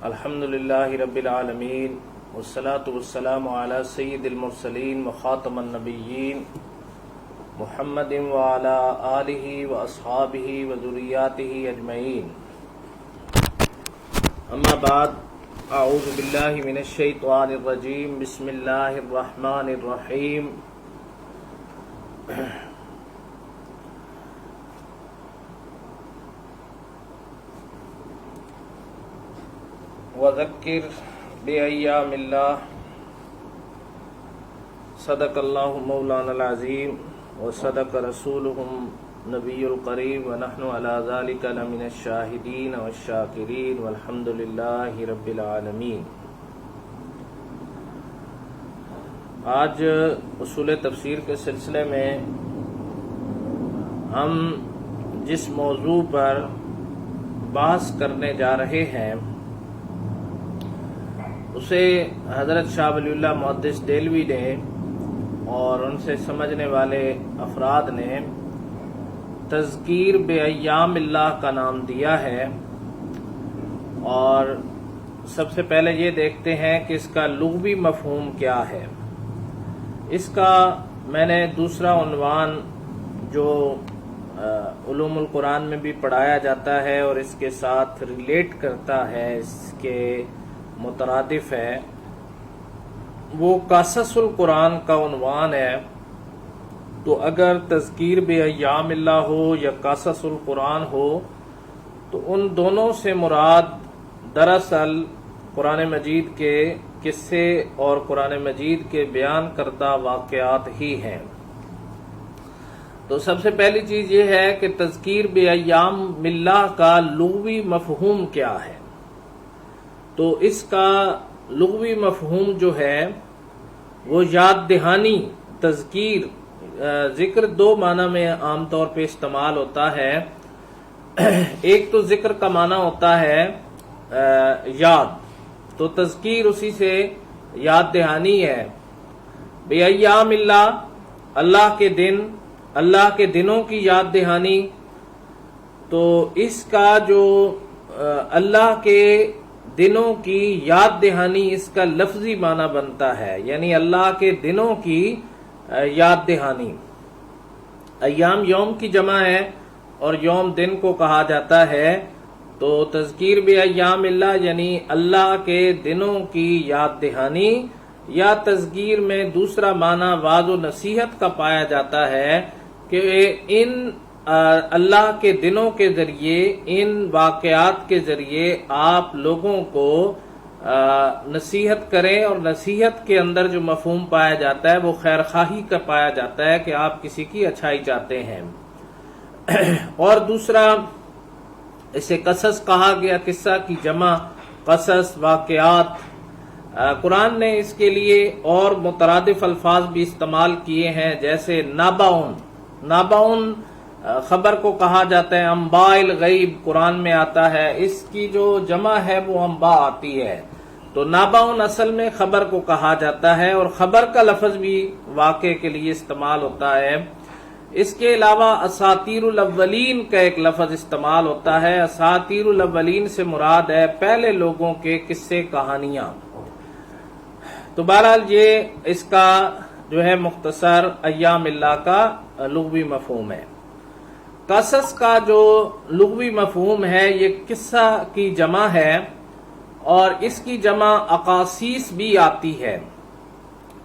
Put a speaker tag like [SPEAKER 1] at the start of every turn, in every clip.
[SPEAKER 1] الحمدللہ رب العالمین والصلاة والسلام علی سید المرسلین وخاتم النبیین محمد وعلی آلہ واصحابہ وذریاتہ اجمعین، اما بعد، اعوذ باللہ من الشیطان الرجیم، بسم اللہ الرحمن الرحیم۔ وذکر بایام اللہ، صدق اللہ مولانا العظیم وصدق رسولہ نبی القریب ونحن علی ذلک لمن الشاہدین والشاکرین والحمد للہ رب العالمین۔ آج اصول تفسیر کے سلسلے میں ہم جس موضوع پر بحث کرنے جا رہے ہیں اسے حضرت شاہ ولی اللہ محدث دہلوی نے اور ان سے سمجھنے والے افراد نے تذکیر بایام اللہ کا نام دیا ہے، اور سب سے پہلے یہ دیکھتے ہیں کہ اس کا لغوی مفہوم کیا ہے۔ اس کا میں نے دوسرا عنوان جو علوم القرآن میں بھی پڑھایا جاتا ہے اور اس کے ساتھ ریلیٹ کرتا ہے، اس کے مترادف ہے، وہ قصص القرآن کا عنوان ہے۔ تو اگر تذکیر بایام اللہ ہو یا قصص القرآن ہو تو ان دونوں سے مراد دراصل قرآن مجید کے قصے اور قرآن مجید کے بیان کردہ واقعات ہی ہیں۔ تو سب سے پہلی چیز یہ ہے کہ تذکیر بایام اللہ کا لغوی مفہوم کیا ہے۔ تو اس کا لغوی مفہوم جو ہے وہ یاد دہانی، تذکیر، ذکر دو معنی میں عام طور پہ استعمال ہوتا ہے۔ ایک تو ذکر کا معنی ہوتا ہے یاد، تو تذکیر اسی سے یاد دہانی ہے۔ بایام اللہ، اللہ کے دن، اللہ کے دنوں کی یاد دہانی۔ تو اس کا جو اللہ کے دنوں کی یاد دہانی، اس کا لفظی معنی بنتا ہے، یعنی اللہ کے دنوں کی یاد دہانی۔ ایام یوم کی جمع ہے اور یوم دن کو کہا جاتا ہے، تو تذکیر بایام اللہ یعنی اللہ کے دنوں کی یاد دہانی، یا تذکیر میں دوسرا معنی وعظ و نصیحت کا پایا جاتا ہے کہ ان اللہ کے دنوں کے ذریعے، ان واقعات کے ذریعے آپ لوگوں کو نصیحت کریں، اور نصیحت کے اندر جو مفہوم پایا جاتا ہے وہ خیر خواہی کا پایا جاتا ہے کہ آپ کسی کی اچھائی چاہتے ہیں۔ اور دوسرا، اسے قصص کہا گیا، قصہ کی جمع قصص، واقعات۔ قرآن نے اس کے لیے اور مترادف الفاظ بھی استعمال کیے ہیں، جیسے نابعون۔ نابعون خبر کو کہا جاتا ہے، انباء الغیب قرآن میں آتا ہے، اس کی جو جمع ہے وہ انباء آتی ہے۔ تو نابعون اصل میں خبر کو کہا جاتا ہے، اور خبر کا لفظ بھی واقعے کے لیے استعمال ہوتا ہے۔ اس کے علاوہ اساطیر الاولین کا ایک لفظ استعمال ہوتا ہے۔ اساطیر الاولین سے مراد ہے پہلے لوگوں کے قصے، کہانیاں۔ تو بہرحال یہ اس کا جو ہے مختصر ایام اللہ کا لغوی مفہوم ہے۔ قصص کا جو لغوی مفہوم ہے یہ قصہ کی جمع ہے، اور اس کی جمع اقاصیص بھی آتی ہے۔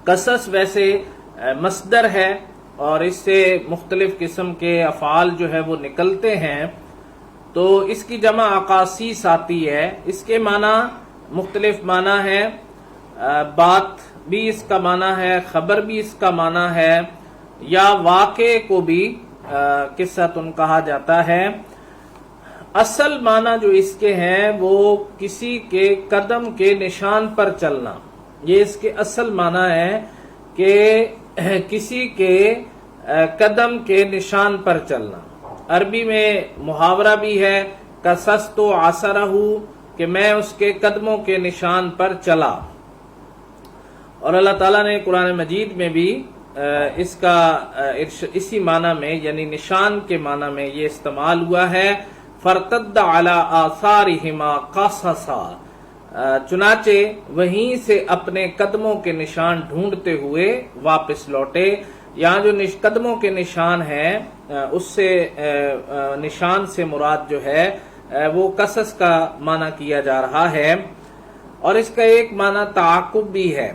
[SPEAKER 1] قصص ویسے مصدر ہے اور اس سے مختلف قسم کے افعال جو ہے وہ نکلتے ہیں، تو اس کی جمع اقاصیص آتی ہے۔ اس کے معنی مختلف معنی ہے، بات بھی اس کا معنی ہے، خبر بھی اس کا معنی ہے، یا واقعے کو بھی قصتن کہا جاتا ہے۔ اصل معنی جو اس کے ہیں وہ کسی کے قدم کے نشان پر چلنا، یہ اس کے اصل معنی ہے کہ کسی کے قدم کے نشان پر چلنا۔ عربی میں محاورہ بھی ہے، قصصت عثرہ، کہ میں اس کے قدموں کے نشان پر چلا۔ اور اللہ تعالیٰ نے قرآن مجید میں بھی اس کا اسی معنی میں یعنی نشان کے معنی میں یہ استعمال ہوا ہے۔ فرتد علی آثارہما قصصا، چنانچہ وہیں سے اپنے قدموں کے نشان ڈھونڈتے ہوئے واپس لوٹے۔ یہاں جو قدموں کے نشان ہیں اس سے نشان سے مراد جو ہے وہ قصص کا معنی کیا جا رہا ہے، اور اس کا ایک معنی تعاقب بھی ہے۔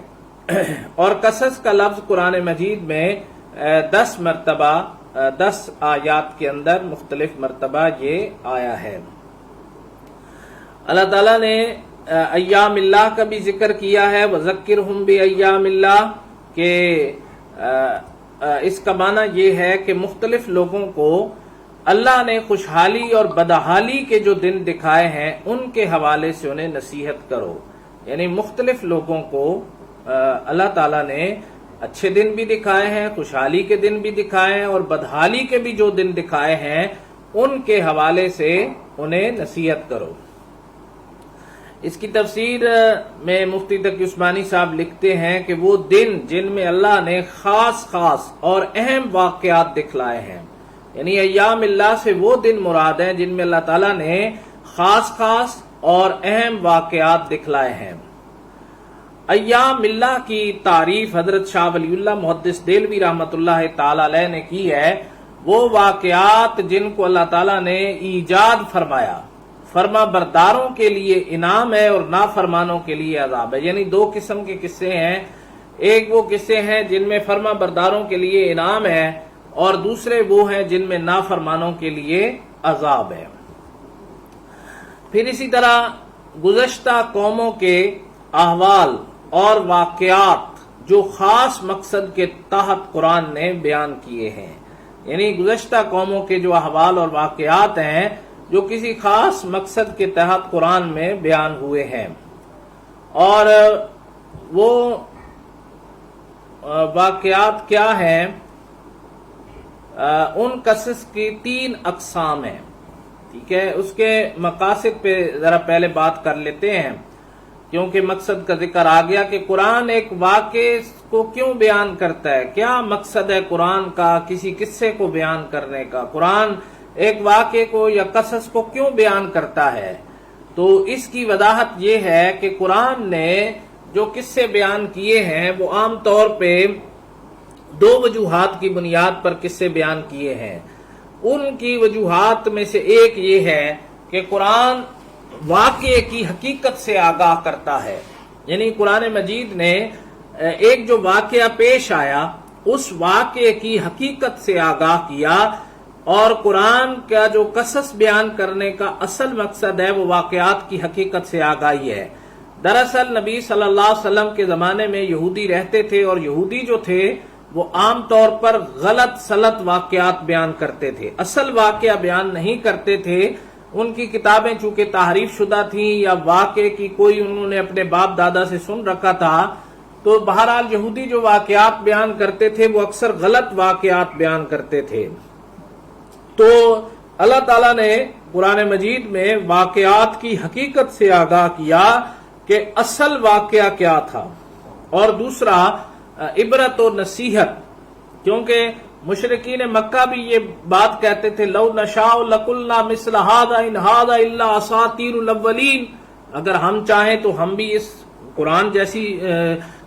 [SPEAKER 1] اور قصص کا لفظ قرآن مجید میں 10 مرتبہ 10 آیات کے اندر مختلف مرتبہ یہ آیا ہے۔ اللہ تعالیٰ نے ایام اللہ کا بھی ذکر کیا ہے، وذکرہم بایام اللہ، کہ اس کا معنی یہ ہے کہ مختلف لوگوں کو اللہ نے خوشحالی اور بدحالی کے جو دن دکھائے ہیں ان کے حوالے سے انہیں نصیحت کرو۔ یعنی مختلف لوگوں کو اللہ تعالیٰ نے اچھے دن بھی دکھائے ہیں، خوشحالی کے دن بھی دکھائے ہیں، اور بدحالی کے بھی جو دن دکھائے ہیں ان کے حوالے سے انہیں نصیحت کرو۔ اس کی تفسیر میں مفتی تقی عثمانی صاحب لکھتے ہیں کہ وہ دن جن میں اللہ نے خاص اور اہم واقعات دکھلائے ہیں، یعنی ایام اللہ سے وہ دن مراد ہیں جن میں اللہ تعالیٰ نے خاص اور اہم واقعات دکھلائے ہیں۔ ایام اللہ کی تعریف حضرت شاہ ولی اللہ محدث دہلوی رحمۃ اللہ تعالی علیہ نے کی ہے، وہ واقعات جن کو اللہ تعالیٰ نے ایجاد فرمایا، فرما برداروں کے لیے انعام ہے اور نافرمانوں کے لیے عذاب ہے۔ یعنی 2 قسم کے قصے ہیں، ایک وہ قصے ہیں جن میں فرما برداروں کے لیے انعام ہے، اور دوسرے وہ ہیں جن میں نافرمانوں کے لیے عذاب ہے۔ پھر اسی طرح گزشتہ قوموں کے احوال اور واقعات جو خاص مقصد کے تحت قرآن نے بیان کیے ہیں، یعنی گزشتہ قوموں کے جو احوال اور واقعات ہیں جو کسی خاص مقصد کے تحت قرآن میں بیان ہوئے ہیں، اور وہ واقعات کیا ہیں؟ ان قصص کی 3 اقسام ہیں، ٹھیک ہے؟ اس کے مقاصد پہ ذرا پہلے بات کر لیتے ہیں، کیونکہ مقصد کا ذکر آ گیا کہ قرآن ایک واقعے کو کیوں بیان کرتا ہے، کیا مقصد ہے قرآن کا کسی قصے کو بیان کرنے کا، قرآن ایک واقعے کو یا قصص کو کیوں بیان کرتا ہے؟ تو اس کی وضاحت یہ ہے کہ قرآن نے جو قصے بیان کیے ہیں وہ عام طور پہ 2 وجوہات کی بنیاد پر قصے بیان کیے ہیں۔ ان کی وجوہات میں سے ایک یہ ہے کہ قرآن واقعے کی حقیقت سے آگاہ کرتا ہے، یعنی قرآن مجید نے ایک جو واقعہ پیش آیا اس واقعے کی حقیقت سے آگاہ کیا، اور قرآن کا جو قصص بیان کرنے کا اصل مقصد ہے وہ واقعات کی حقیقت سے آگاہی ہے۔ دراصل نبی صلی اللہ علیہ وسلم کے زمانے میں یہودی رہتے تھے، اور یہودی جو تھے وہ عام طور پر غلط سلط واقعات بیان کرتے تھے، اصل واقعہ بیان نہیں کرتے تھے۔ ان کی کتابیں چونکہ تحریف شدہ تھیں یا واقعے کی کوئی انہوں نے اپنے باپ دادا سے سن رکھا تھا، تو بہرحال یہودی جو واقعات بیان کرتے تھے وہ اکثر غلط واقعات بیان کرتے تھے۔ تو اللہ تعالیٰ نے قرآن مجید میں واقعات کی حقیقت سے آگاہ کیا کہ اصل واقعہ کیا تھا، اور دوسرا عبرت و نصیحت، کیونکہ مشرکین مکہ بھی یہ بات کہتے تھے، لو نشاء لقلنا مثل هذا ان هذا الا اساطیر الاولین، اگر ہم چاہیں تو ہم بھی اس قرآن جیسی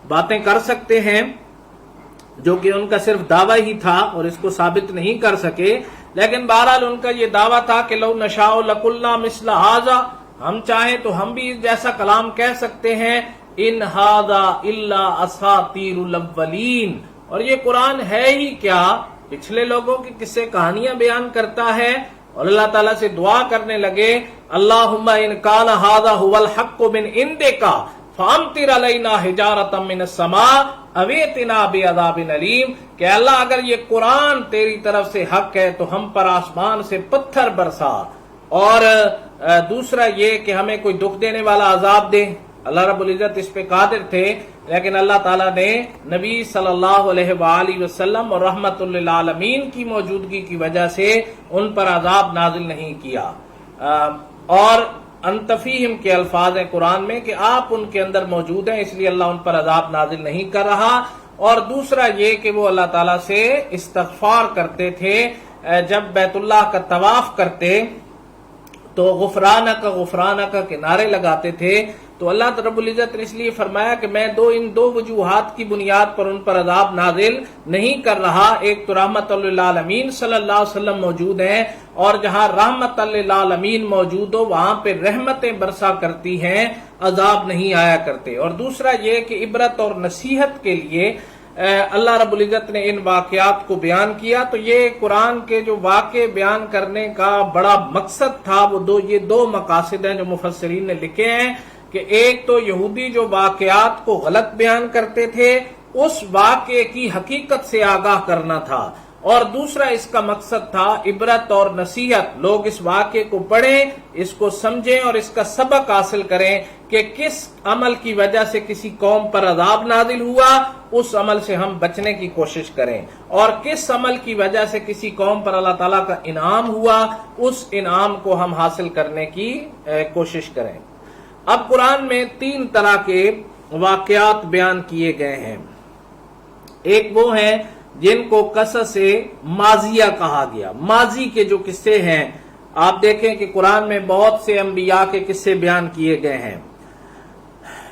[SPEAKER 1] باتیں کر سکتے ہیں، جو کہ ان کا صرف دعویٰ ہی تھا اور اس کو ثابت نہیں کر سکے، لیکن بہرحال ان کا یہ دعویٰ تھا کہ لو نشاء لقلنا مثل هذا، ہم چاہیں تو ہم بھی جیسا کلام کہہ سکتے ہیں، ان هذا الا اساطیر الاولین، اور یہ قرآن ہے ہی کیا، پچھلے لوگوں کی قصے کہانیاں بیان کرتا ہے۔ اور اللہ تعالیٰ سے دعا کرنے لگے، اللہم ان کان ھذا ھو الحق من عندک فامطر علینا حجارۃ من السماء او ائتنا بعذاب الیم، کہ اللہ اگر یہ قرآن تیری طرف سے حق ہے تو ہم پر آسمان سے پتھر برسا، اور دوسرا یہ کہ ہمیں کوئی دکھ دینے والا عذاب دے۔ اللہ رب العزت اس پہ قادر تھے، لیکن اللہ تعالیٰ نے نبی صلی اللہ علیہ وآلہ وسلم اور رحمت للعالمین کی موجودگی کی وجہ سے ان پر عذاب نازل نہیں کیا۔ اور انتفیہم کے الفاظ ہیں قرآن میں کہ آپ ان کے اندر موجود ہیں، اس لیے اللہ ان پر عذاب نازل نہیں کر رہا۔ اور دوسرا یہ کہ وہ اللہ تعالیٰ سے استغفار کرتے تھے، جب بیت اللہ کا طواف کرتے تو غفرانہ کا نعرے لگاتے تھے، تو اللہ رب العزت نے اس لیے فرمایا کہ میں ان دو وجوہات کی بنیاد پر ان پر عذاب نازل نہیں کر رہا۔ ایک تو رحمت للعالمین صلی اللہ علیہ وسلم موجود ہیں، اور جہاں رحمت للعالمین موجود ہو وہاں پہ رحمتیں برسا کرتی ہیں، عذاب نہیں آیا کرتے۔ اور دوسرا یہ کہ عبرت اور نصیحت کے لیے اللہ رب العزت نے ان واقعات کو بیان کیا۔ تو یہ قرآن کے جو واقع بیان کرنے کا بڑا مقصد تھا، وہ یہ دو مقاصد ہیں جو مفسرین نے لکھے ہیں، کہ ایک تو یہودی جو واقعات کو غلط بیان کرتے تھے اس واقعے کی حقیقت سے آگاہ کرنا تھا، اور دوسرا اس کا مقصد تھا عبرت اور نصیحت، لوگ اس واقعے کو پڑھیں، اس کو سمجھیں اور اس کا سبق حاصل کریں کہ کس عمل کی وجہ سے کسی قوم پر عذاب نازل ہوا، اس عمل سے ہم بچنے کی کوشش کریں، اور کس عمل کی وجہ سے کسی قوم پر اللہ تعالیٰ کا انعام ہوا، اس انعام کو ہم حاصل کرنے کی کوشش کریں۔ اب قرآن میں 3 طرح کے واقعات بیان کیے گئے ہیں۔ ایک وہ ہیں جن کو قصص ماضیہ کہا گیا، ماضی کے جو قصے ہیں۔ آپ دیکھیں کہ قرآن میں بہت سے انبیاء کے قصے بیان کیے گئے ہیں۔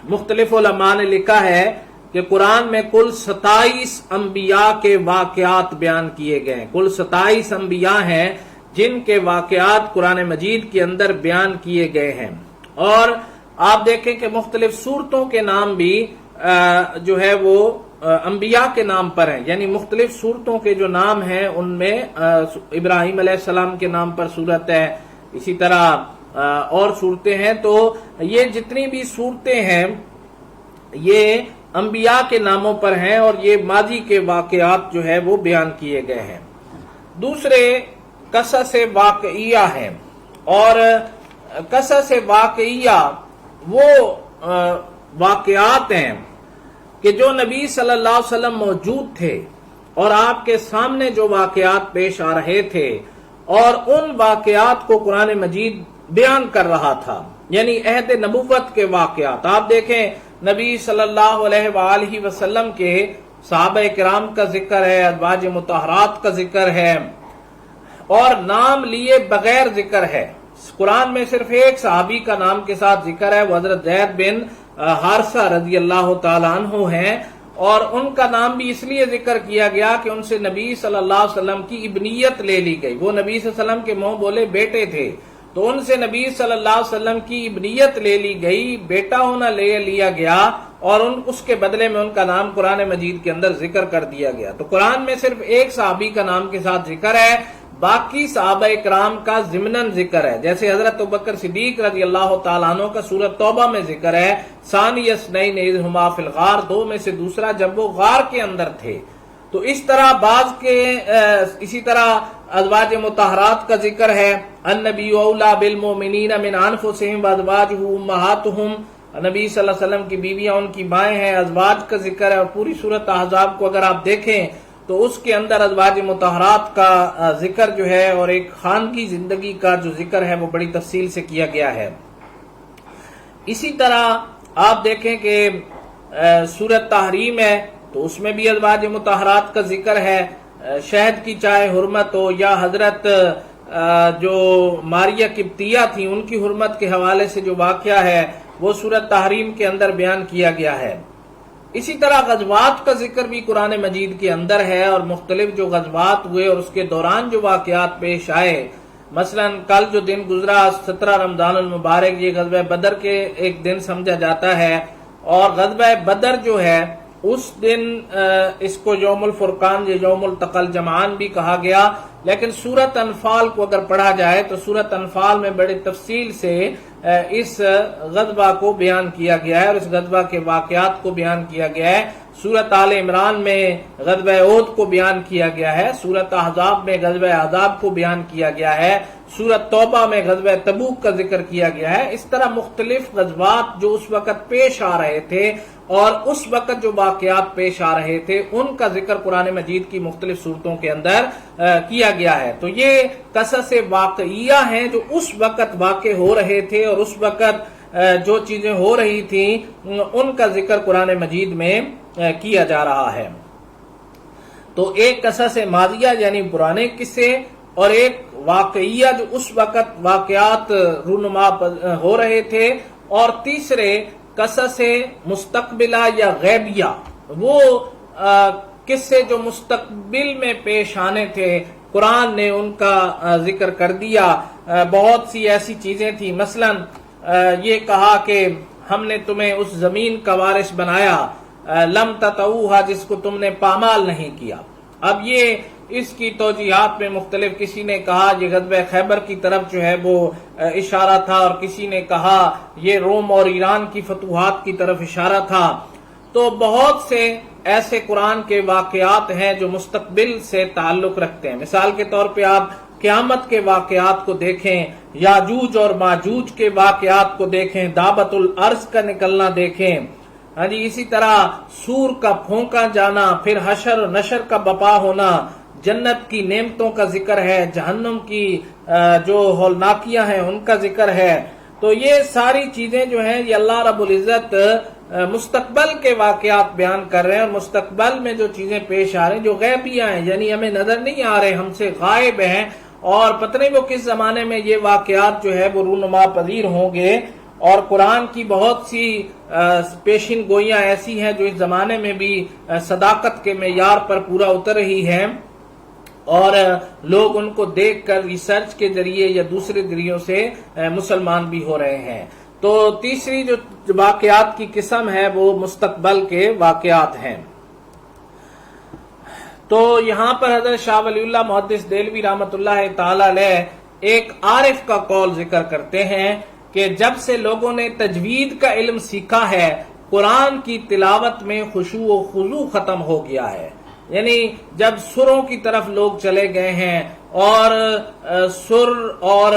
[SPEAKER 1] مختلف علماء نے لکھا ہے کہ قرآن میں کل 27 انبیاء کے واقعات بیان کیے گئے ہیں، کل 27 انبیاء ہیں جن کے واقعات قرآن مجید کے اندر بیان کیے گئے ہیں۔ اور آپ دیکھیں کہ مختلف سورتوں کے نام بھی جو ہے وہ انبیاء کے نام پر ہیں، یعنی مختلف سورتوں کے جو نام ہیں ان میں ابراہیم علیہ السلام کے نام پر سورت ہے، اسی طرح اور سورتیں ہیں۔ تو یہ جتنی بھی سورتیں ہیں یہ انبیاء کے ناموں پر ہیں، اور یہ ماضی کے واقعات جو ہے وہ بیان کیے گئے ہیں۔ دوسرے قصص واقعیہ ہیں، اور قصص واقعیہ وہ واقعات ہیں کہ جو نبی صلی اللہ علیہ وسلم موجود تھے اور آپ کے سامنے جو واقعات پیش آ رہے تھے، اور ان واقعات کو قرآن مجید بیان کر رہا تھا، یعنی عہد نبوت کے واقعات۔ آپ دیکھیں نبی صلی اللہ علیہ وآلہ وسلم کے صحابہ کرام کا ذکر ہے، ازواج مطہرات کا ذکر ہے، اور نام لیے بغیر ذکر ہے۔ قرآن میں صرف ایک صحابی کا نام کے ساتھ ذکر ہے، وہ حضرت زید بن حارثہ رضی اللہ تعالیٰ عنہ ہیں، اور ان کا نام بھی اس لیے ذکر کیا گیا کہ ان سے نبی صلی اللہ علیہ وسلم کی ابنیت لے لی گئی، وہ نبی صلی اللہ علیہ وسلم کے منہ بولے بیٹے تھے، تو ان سے نبی صلی اللہ علیہ وسلم کی ابنیت لے لی گئی، بیٹا ہونا لے لیا گیا، اور اس کے بدلے میں ان کا نام قرآن مجید کے اندر ذکر کر دیا گیا۔ تو قرآن میں صرف ایک صحابی کا نام کے ساتھ ذکر ہے، باقی صحابہ اکرام کا ضمناً ذکر ہے، جیسے حضرت ابوبکر صدیق رضی اللہ تعالیٰ عنہ کا سورۃ توبہ میں ذکر ہے، ثانی اثنین اذ ہما فی الغار، دو میں سے دوسرا جب وہ غار کے اندر تھے۔ تو اس طرح اسی طرح ازواج مطہرات کا ذکر ہے، النبی اولی بالمؤمنین من انفسہم وازواجہ امہاتہم، نبی صلی اللہ علیہ وسلم کی بیویاں ان کی مائیں ہیں، ازواج کا ذکر ہے، اور پوری سورۃ احزاب کو اگر آپ دیکھیں تو اس کے اندر ازواج مطہرات کا ذکر جو ہے، اور ایک خاندگی زندگی کا جو ذکر ہے وہ بڑی تفصیل سے کیا گیا ہے۔ اسی طرح آپ دیکھیں کہ سورۃ تحریم ہے تو اس میں بھی ازواج مطہرات کا ذکر ہے، شہد کی چائے حرمت ہو، یا حضرت جو ماریہ قبطیہ تھیں ان کی حرمت کے حوالے سے جو واقعہ ہے وہ سورۃ تحریم کے اندر بیان کیا گیا ہے۔ اسی طرح غزوات کا ذکر بھی قرآن مجید کے اندر ہے، اور مختلف جو غزوات ہوئے اور اس کے دوران جو واقعات پیش آئے، مثلا کل جو دن گزرا 17 رمضان المبارک، یہ غزوہ بدر کے ایک دن سمجھا جاتا ہے، اور غزوہ بدر جو ہے اس دن اس کو یوم الفرقان یا یوم التقى الجمعان بھی کہا گیا، لیکن سورۃ انفال کو اگر پڑھا جائے تو سورۃ انفال میں بڑی تفصیل سے اس غزوہ کو بیان کیا گیا ہے، اور اس غزوہ کے واقعات کو بیان کیا گیا ہے۔ سورۃ آل عمران میں غزوہ احد کو بیان کیا گیا ہے، سورۃ احزاب میں غزوہ احزاب کو بیان کیا گیا ہے، سورۃ توبہ میں غزوہ تبوک کا ذکر کیا گیا ہے۔ اس طرح مختلف غزوات جو اس وقت پیش آ رہے تھے اور اس وقت جو واقعات پیش آ رہے تھے ان کا ذکر قرآن مجید کی مختلف صورتوں کے اندر کیا گیا ہے۔ تو یہ قصص واقعیہ ہیں جو اس وقت واقع ہو رہے تھے، اور اس وقت جو چیزیں ہو رہی تھیں ان کا ذکر قرآن مجید میں کیا جا رہا ہے۔ تو ایک قصص ماضیہ یعنی پرانے قصے، اور ایک واقعیت اس وقت واقعات رونما ہو رہے تھے، اور تیسرے قصص مستقبلہ یا غیبیہ، وہ قصے جو مستقبل میں پیش آنے تھے قرآن نے ان کا ذکر کر دیا۔ بہت سی ایسی چیزیں تھیں، مثلا یہ کہا کہ ہم نے تمہیں اس زمین کا وارث بنایا، لم تطؤوها، جس کو تم نے پامال نہیں کیا۔ اب یہ اس کی توجیہات میں مختلف، کسی نے کہا یہ غزوہ خیبر کی طرف جو ہے وہ اشارہ تھا، اور کسی نے کہا یہ روم اور ایران کی فتوحات کی طرف اشارہ تھا۔ تو بہت سے ایسے قرآن کے واقعات ہیں جو مستقبل سے تعلق رکھتے ہیں۔ مثال کے طور پہ آپ قیامت کے واقعات کو دیکھیں، یاجوج اور ماجوج کے واقعات کو دیکھیں، دابت الارض کا نکلنا دیکھیں، ہاں جی، اسی طرح سور کا پھونکا جانا، پھر حشر و نشر کا بپا ہونا، جنت کی نعمتوں کا ذکر ہے، جہنم کی جو ہولناکیاں ہیں ان کا ذکر ہے۔ تو یہ ساری چیزیں جو ہیں یہ اللہ رب العزت مستقبل کے واقعات بیان کر رہے ہیں، اور مستقبل میں جو چیزیں پیش آ رہی ہیں جو غیبیہ ہیں، یعنی ہمیں نظر نہیں آ رہے، ہم سے غائب ہیں، اور پتہ نہیں وہ کس زمانے میں یہ واقعات جو ہے وہ رونما پذیر ہوں گے۔ اور قرآن کی بہت سی پیشن گوئیاں ایسی ہیں جو اس زمانے میں بھی صداقت کے معیار پر پورا اتر رہی ہیں، اور لوگ ان کو دیکھ کر ریسرچ کے ذریعے یا دوسرے ذریعوں سے مسلمان بھی ہو رہے ہیں۔ تو تیسری جو واقعات کی قسم ہے وہ مستقبل کے واقعات ہیں۔ تو یہاں پر حضرت شاہ ولی اللہ محدث دہلوی رحمۃ اللہ تعالی علیہ ایک عارف کا قول ذکر کرتے ہیں کہ جب سے لوگوں نے تجوید کا علم سیکھا ہے، قرآن کی تلاوت میں خشوع و خضوع ختم ہو گیا ہے۔ یعنی جب سروں کی طرف لوگ چلے گئے ہیں، اور سر اور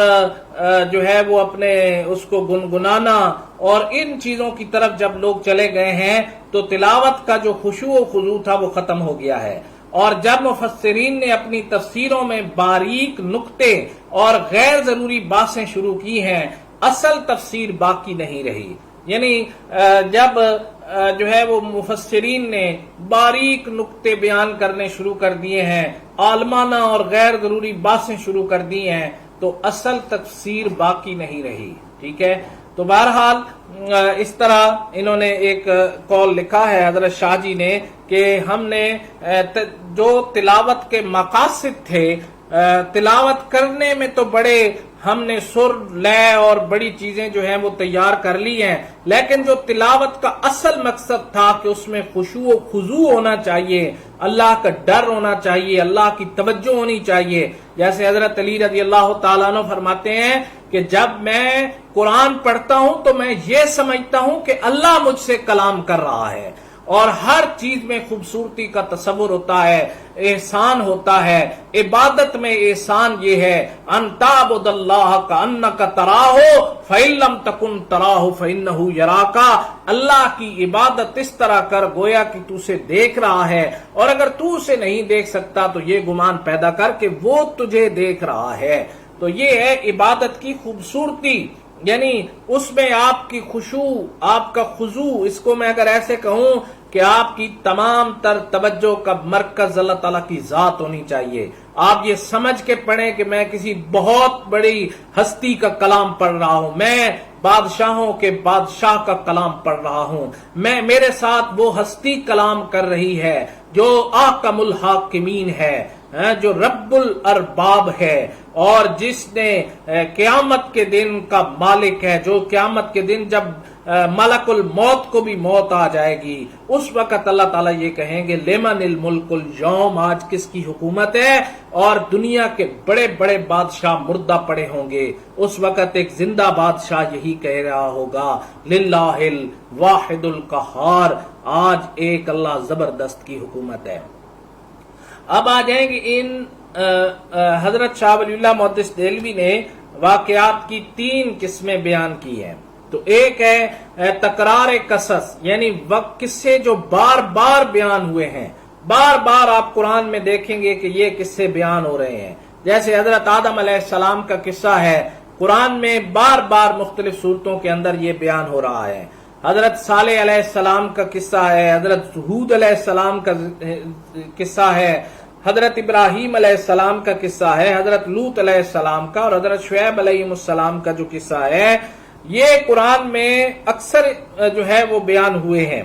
[SPEAKER 1] جو ہے وہ اپنے اس کو گنگنانا اور ان چیزوں کی طرف جب لوگ چلے گئے ہیں، تو تلاوت کا جو خشوع و خضوع تھا وہ ختم ہو گیا ہے۔ اور جب مفسرین نے اپنی تفسیروں میں باریک نقطے اور غیر ضروری باتیں شروع کی ہیں، اصل تفسیر باقی نہیں رہی۔ یعنی جب جو ہے وہ مفسرین نے باریک نقطے بیان کرنے شروع کر دیے ہیں، عالمانہ اور غیر ضروری باتیں شروع کر دی ہیں، تو اصل تفسیر باقی نہیں رہی۔ ٹھیک ہے، تو بہرحال اس طرح انہوں نے ایک قول لکھا ہے حضرت شاہ جی نے کہ ہم نے جو تلاوت کے مقاصد تھے، تلاوت کرنے میں تو بڑے ہم نے سر لے اور بڑی چیزیں جو ہیں وہ تیار کر لی ہیں، لیکن جو تلاوت کا اصل مقصد تھا کہ اس میں خشوع و خضوع ہونا چاہیے، اللہ کا ڈر ہونا چاہیے، اللہ کی توجہ ہونی چاہیے۔ جیسے حضرت علی رضی اللہ تعالیٰ عنہ فرماتے ہیں کہ جب میں قرآن پڑھتا ہوں تو میں یہ سمجھتا ہوں کہ اللہ مجھ سے کلام کر رہا ہے، اور ہر چیز میں خوبصورتی کا تصور ہوتا ہے، احسان ہوتا ہے۔ عبادت میں احسان یہ ہے ان تعبد اللہ کانک تراہ فإن لم تکن تراہ فإنہ یراک، اللہ کی عبادت اس طرح کر گویا کہ تو اسے دیکھ رہا ہے، اور اگر تو اسے نہیں دیکھ سکتا تو یہ گمان پیدا کر کہ وہ تجھے دیکھ رہا ہے۔ تو یہ ہے عبادت کی خوبصورتی، یعنی اس میں آپ کی خشوع، آپ کا خضوع، اس کو میں اگر ایسے کہوں کہ آپ کی تمام تر توجہ کا مرکز اللہ تعالیٰ کی ذات ہونی چاہیے۔ آپ یہ سمجھ کے پڑھیں کہ میں کسی بہت بڑی ہستی کا کلام پڑھ رہا ہوں، میں بادشاہوں کے بادشاہ کا کلام پڑھ رہا ہوں، میرے ساتھ وہ ہستی کلام کر رہی ہے جو احکم الحاکمین ہے، جو رب الارباب ہے، اور جس نے قیامت کے دن کا مالک ہے، جو قیامت کے دن جب ملک الموت کو بھی موت آ جائے گی، اس وقت اللہ تعالیٰ یہ کہیں گے لمن الملک اليوم، آج کس کی حکومت ہے، اور دنیا کے بڑے بڑے بادشاہ مردہ پڑے ہوں گے۔ اس وقت ایک زندہ بادشاہ یہی کہہ رہا ہوگا للہ الواحد القہار، آج ایک اللہ زبردست کی حکومت ہے۔ اب آ جائیں گے ان حضرت شاہ ولی اللہ محدث دہلوی نے واقعات کی 3 قسمیں بیان کی ہیں۔ تو ایک ہے تکرار قصص، یعنی قصے جو بار بار بیان ہوئے ہیں، بار بار آپ قرآن میں دیکھیں گے کہ یہ قصے بیان ہو رہے ہیں۔ جیسے حضرت آدم علیہ السلام کا قصہ ہے، قرآن میں بار بار مختلف صورتوں کے اندر یہ بیان ہو رہا ہے۔ حضرت صالح علیہ السلام کا قصہ ہے، حضرت ہود علیہ السلام کا قصہ ہے، حضرت ابراہیم علیہ السلام کا قصہ ہے، حضرت لوط علیہ السلام کا اور حضرت شعیب علیہ السلام کا جو قصہ ہے، یہ قرآن میں اکثر جو ہے وہ بیان ہوئے ہیں،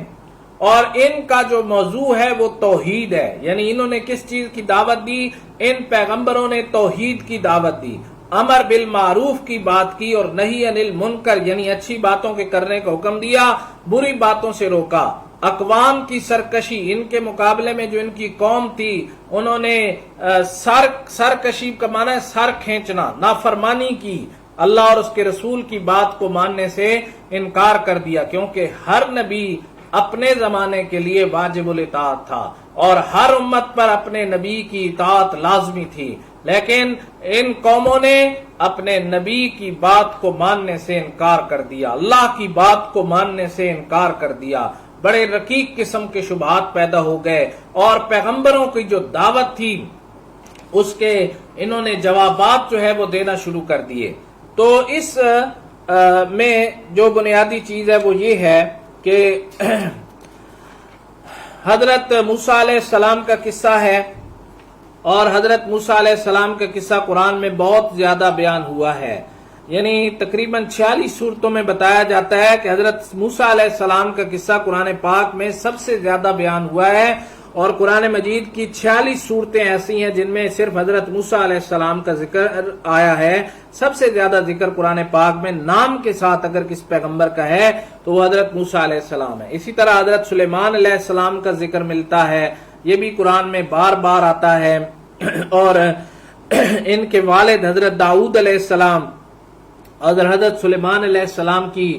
[SPEAKER 1] اور ان کا جو موضوع ہے وہ توحید ہے. یعنی انہوں نے کس چیز کی دعوت دی؟ ان پیغمبروں نے توحید کی دعوت دی، امر بالمعروف کی بات کی اور نہی عن المنکر یعنی اچھی باتوں کے کرنے کا حکم دیا، بری باتوں سے روکا. اقوام کی سرکشی، ان کے مقابلے میں جو ان کی قوم تھی انہوں نے سرکشی کا معنی ہے سر کھینچنا، نافرمانی کی، اللہ اور اس کے رسول کی بات کو ماننے سے انکار کر دیا، کیونکہ ہر نبی اپنے زمانے کے لیے واجب الاطاعت تھا اور ہر امت پر اپنے نبی کی اطاعت لازمی تھی، لیکن ان قوموں نے اپنے نبی کی بات کو ماننے سے انکار کر دیا، اللہ کی بات کو ماننے سے انکار کر دیا. بڑے رقیق قسم کے شبہات پیدا ہو گئے اور پیغمبروں کی جو دعوت تھی اس کے انہوں نے جوابات جو ہے وہ دینا شروع کر دیے. تو اس میں جو بنیادی چیز ہے وہ یہ ہے کہ حضرت موسیٰ علیہ السلام کا قصہ ہے، اور حضرت موسیٰ علیہ السلام کا قصہ قرآن میں بہت زیادہ بیان ہوا ہے. یعنی تقریباً 46 صورتوں میں بتایا جاتا ہے کہ حضرت موسیٰ علیہ السلام کا قصہ قرآن پاک میں سب سے زیادہ بیان ہوا ہے، اور قرآن مجید کی 46 صورتیں ایسی ہیں جن میں صرف حضرت موسیٰ علیہ السلام کا ذکر آیا ہے. سب سے زیادہ ذکر قرآن پاک میں نام کے ساتھ اگر کس پیغمبر کا ہے تو وہ حضرت موسیٰ علیہ السلام ہے. اسی طرح حضرت سلیمان علیہ السلام کا ذکر ملتا ہے، یہ بھی قرآن میں بار بار آتا ہے. اور ان کے والد حضرت داؤد علیہ السلام اور حضرت سلیمان علیہ السلام کی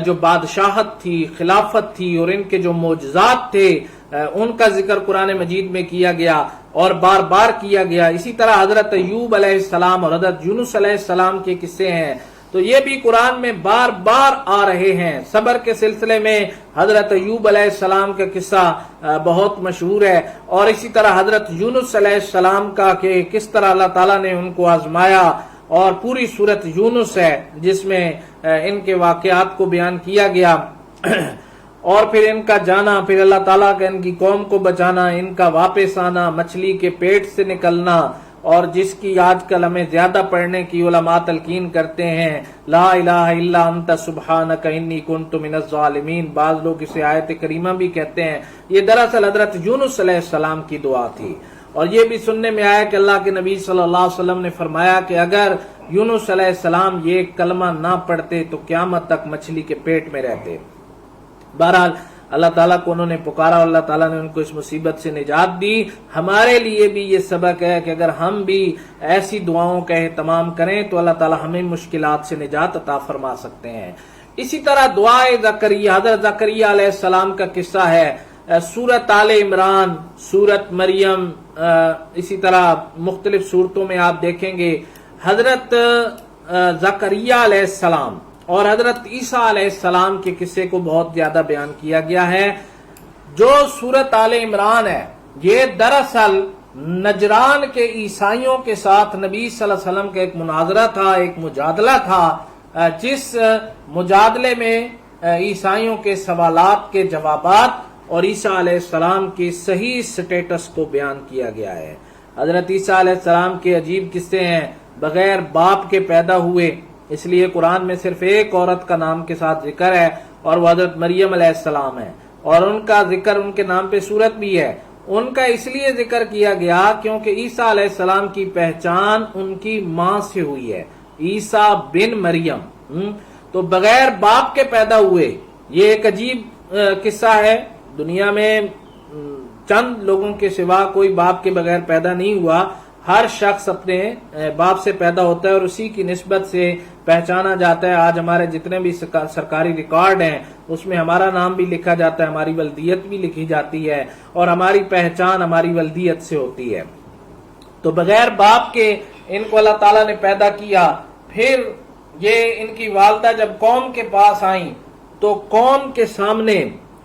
[SPEAKER 1] جو بادشاہت تھی، خلافت تھی، اور ان کے جو معجزات تھے ان کا ذکر قرآن مجید میں کیا گیا اور بار بار کیا گیا. اسی طرح حضرت ایوب علیہ السلام اور حضرت یونس علیہ السلام کے قصے ہیں، تو یہ بھی قرآن میں بار بار آ رہے ہیں. صبر کے سلسلے میں حضرت ایوب علیہ السلام کا قصہ بہت مشہور ہے، اور اسی طرح حضرت یونس علیہ السلام کا کہ کس طرح اللہ تعالیٰ نے ان کو آزمایا، اور پوری سورت یونس ہے جس میں ان کے واقعات کو بیان کیا گیا، اور پھر ان کا جانا، پھر اللہ تعالیٰ کا ان کی قوم کو بچانا، ان کا واپس آنا، مچھلی کے پیٹ سے نکلنا، اور جس کی آج کل ہمیں زیادہ پڑھنے کی علماء تلقین کرتے ہیں، لا الہ الا انت سبحانک انی کنت من الظالمین. بعض لوگ اسے آیت کریمہ بھی کہتے ہیں. یہ دراصل حضرت یونس علیہ السلام کی دعا تھی، اور یہ بھی سننے میں آیا کہ اللہ کے نبی صلی اللہ علیہ وسلم نے فرمایا کہ اگر یونس علیہ السلام یہ کلمہ نہ پڑھتے تو قیامت تک مچھلی کے پیٹ میں رہتے. بہرحال اللہ تعالیٰ کو انہوں نے پکارا اور اللہ تعالیٰ نے ان کو اس مصیبت سے نجات دی. ہمارے لیے بھی یہ سبق ہے کہ اگر ہم بھی ایسی دعاؤں کا اہتمام کریں تو اللہ تعالیٰ ہمیں مشکلات سے نجات عطا فرما سکتے ہیں. اسی طرح دعائے زکریا، حضرت زکریا علیہ السلام کا قصہ ہے، سورت آل عمران، سورت مریم، اسی طرح مختلف صورتوں میں آپ دیکھیں گے حضرت زکریا علیہ السلام اور حضرت عیسیٰ علیہ السلام کے قصے کو بہت زیادہ بیان کیا گیا ہے. جو سورت آل عمران ہے یہ دراصل نجران کے عیسائیوں کے ساتھ نبی صلی اللہ علیہ وسلم کا ایک مناظرہ تھا، ایک مجادلہ تھا، جس مجادلے میں عیسائیوں کے سوالات کے جوابات اور عیسیٰ علیہ السلام کی صحیح سٹیٹس کو بیان کیا گیا ہے. حضرت عیسیٰ علیہ السلام کے عجیب قصے ہیں، بغیر باپ کے پیدا ہوئے، اس لیے قرآن میں صرف ایک عورت کا نام کے ساتھ ذکر ہے اور وہ حضرت مریم علیہ السلام ہے، اور ان کا ذکر ان کے نام پہ سورت بھی ہے. ان کا اس لیے ذکر کیا گیا کیونکہ عیسیٰ علیہ السلام کی پہچان ان کی ماں سے ہوئی ہے، عیسیٰ بن مریم، تو بغیر باپ کے پیدا ہوئے. یہ ایک عجیب قصہ ہے. دنیا میں چند لوگوں کے سوا کوئی باپ کے بغیر پیدا نہیں ہوا. ہر شخص اپنے باپ سے پیدا ہوتا ہے اور اسی کی نسبت سے پہچانا جاتا ہے. آج ہمارے جتنے بھی سرکاری ریکارڈ ہیں اس میں ہمارا نام بھی لکھا جاتا ہے، ہماری ولدیت بھی لکھی جاتی ہے، اور ہماری پہچان ہماری ولدیت سے ہوتی ہے. تو بغیر باپ کے ان کو اللہ تعالیٰ نے پیدا کیا. پھر یہ ان کی والدہ جب قوم کے پاس آئیں تو قوم کے سامنے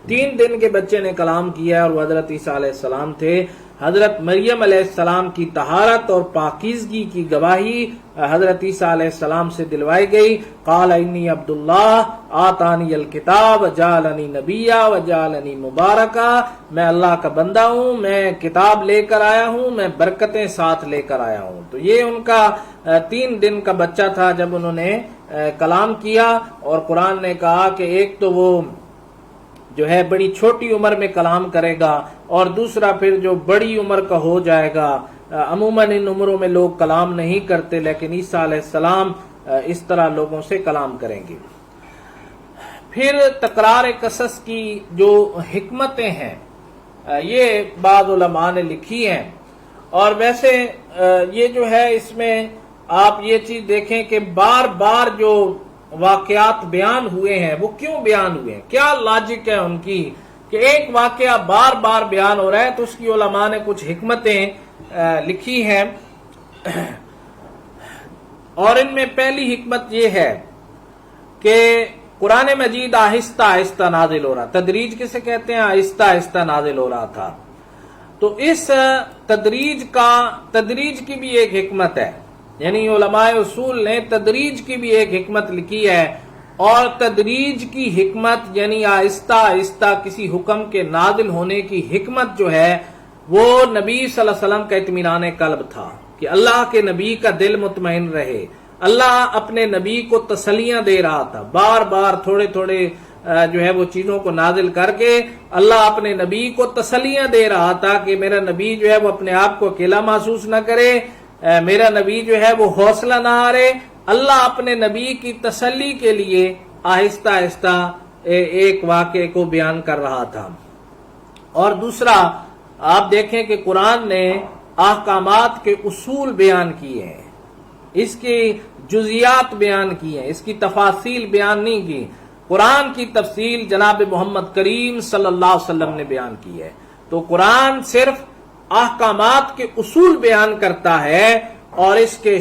[SPEAKER 1] 3 دن کے بچے نے کلام کیا اور وہ حضرت عیسیٰ علیہ السلام تھے. حضرت مریم علیہ السلام کی طہارت اور پاکیزگی کی گواہی حضرت عیسیٰ علیہ السلام سے دلوائی گئی. قال انی عبد اللہ آتانی الکتاب وجعلنی نبیا وجعلنی مبارکا، میں اللہ کا بندہ ہوں، میں کتاب لے کر آیا ہوں، میں برکتیں ساتھ لے کر آیا ہوں. تو یہ ان کا 3 دن کا بچہ تھا جب انہوں نے کلام کیا. اور قرآن نے کہا کہ ایک تو وہ جو ہے بڑی چھوٹی عمر میں کلام کرے گا، اور دوسرا پھر جو بڑی عمر کا ہو جائے گا. عموماً ان عمروں میں لوگ کلام نہیں کرتے، لیکن عیسیٰ علیہ السلام اس طرح لوگوں سے کلام کریں گے. پھر تکرار قصص کی جو حکمتیں ہیں یہ بعض علماء نے لکھی ہیں. اور ویسے یہ جو ہے اس میں آپ یہ چیز دیکھیں کہ بار بار جو واقعات بیان ہوئے ہیں وہ کیوں بیان ہوئے ہیں، کیا لاجک ہے ان کی کہ ایک واقعہ بار بار بیان ہو رہا ہے. تو اس کی علماء نے کچھ حکمتیں لکھی ہیں، اور ان میں پہلی حکمت یہ ہے کہ قرآن مجید آہستہ آہستہ نازل ہو رہا. تدریج کسے کہتے ہیں؟ آہستہ آہستہ نازل ہو رہا تھا. تو اس تدریج کی بھی ایک حکمت ہے، یعنی علماء اصول نے تدریج کی بھی ایک حکمت لکھی ہے. اور تدریج کی حکمت یعنی آہستہ آہستہ کسی حکم کے نازل ہونے کی حکمت جو ہے وہ نبی صلی اللہ علیہ وسلم کا اطمینان قلب تھا کہ اللہ کے نبی کا دل مطمئن رہے. اللہ اپنے نبی کو تسلیاں دے رہا تھا، بار بار تھوڑے تھوڑے جو ہے وہ چیزوں کو نازل کر کے اللہ اپنے نبی کو تسلیاں دے رہا تھا کہ میرا نبی جو ہے وہ اپنے آپ کو اکیلا محسوس نہ کرے، میرا نبی جو ہے وہ حوصلہ نہ ہارے. اللہ اپنے نبی کی تسلی کے لیے آہستہ آہستہ ایک واقعے کو بیان کر رہا تھا. اور دوسرا آپ دیکھیں کہ قرآن نے احکامات کے اصول بیان کیے ہیں، اس کی جزیات بیان کی ہیں، اس کی تفاصیل بیان نہیں کی. قرآن کی تفصیل جناب محمد کریم صلی اللہ علیہ وسلم نے بیان کی ہے. تو قرآن صرف احکامات کے اصول بیان کرتا ہے، اور اس کے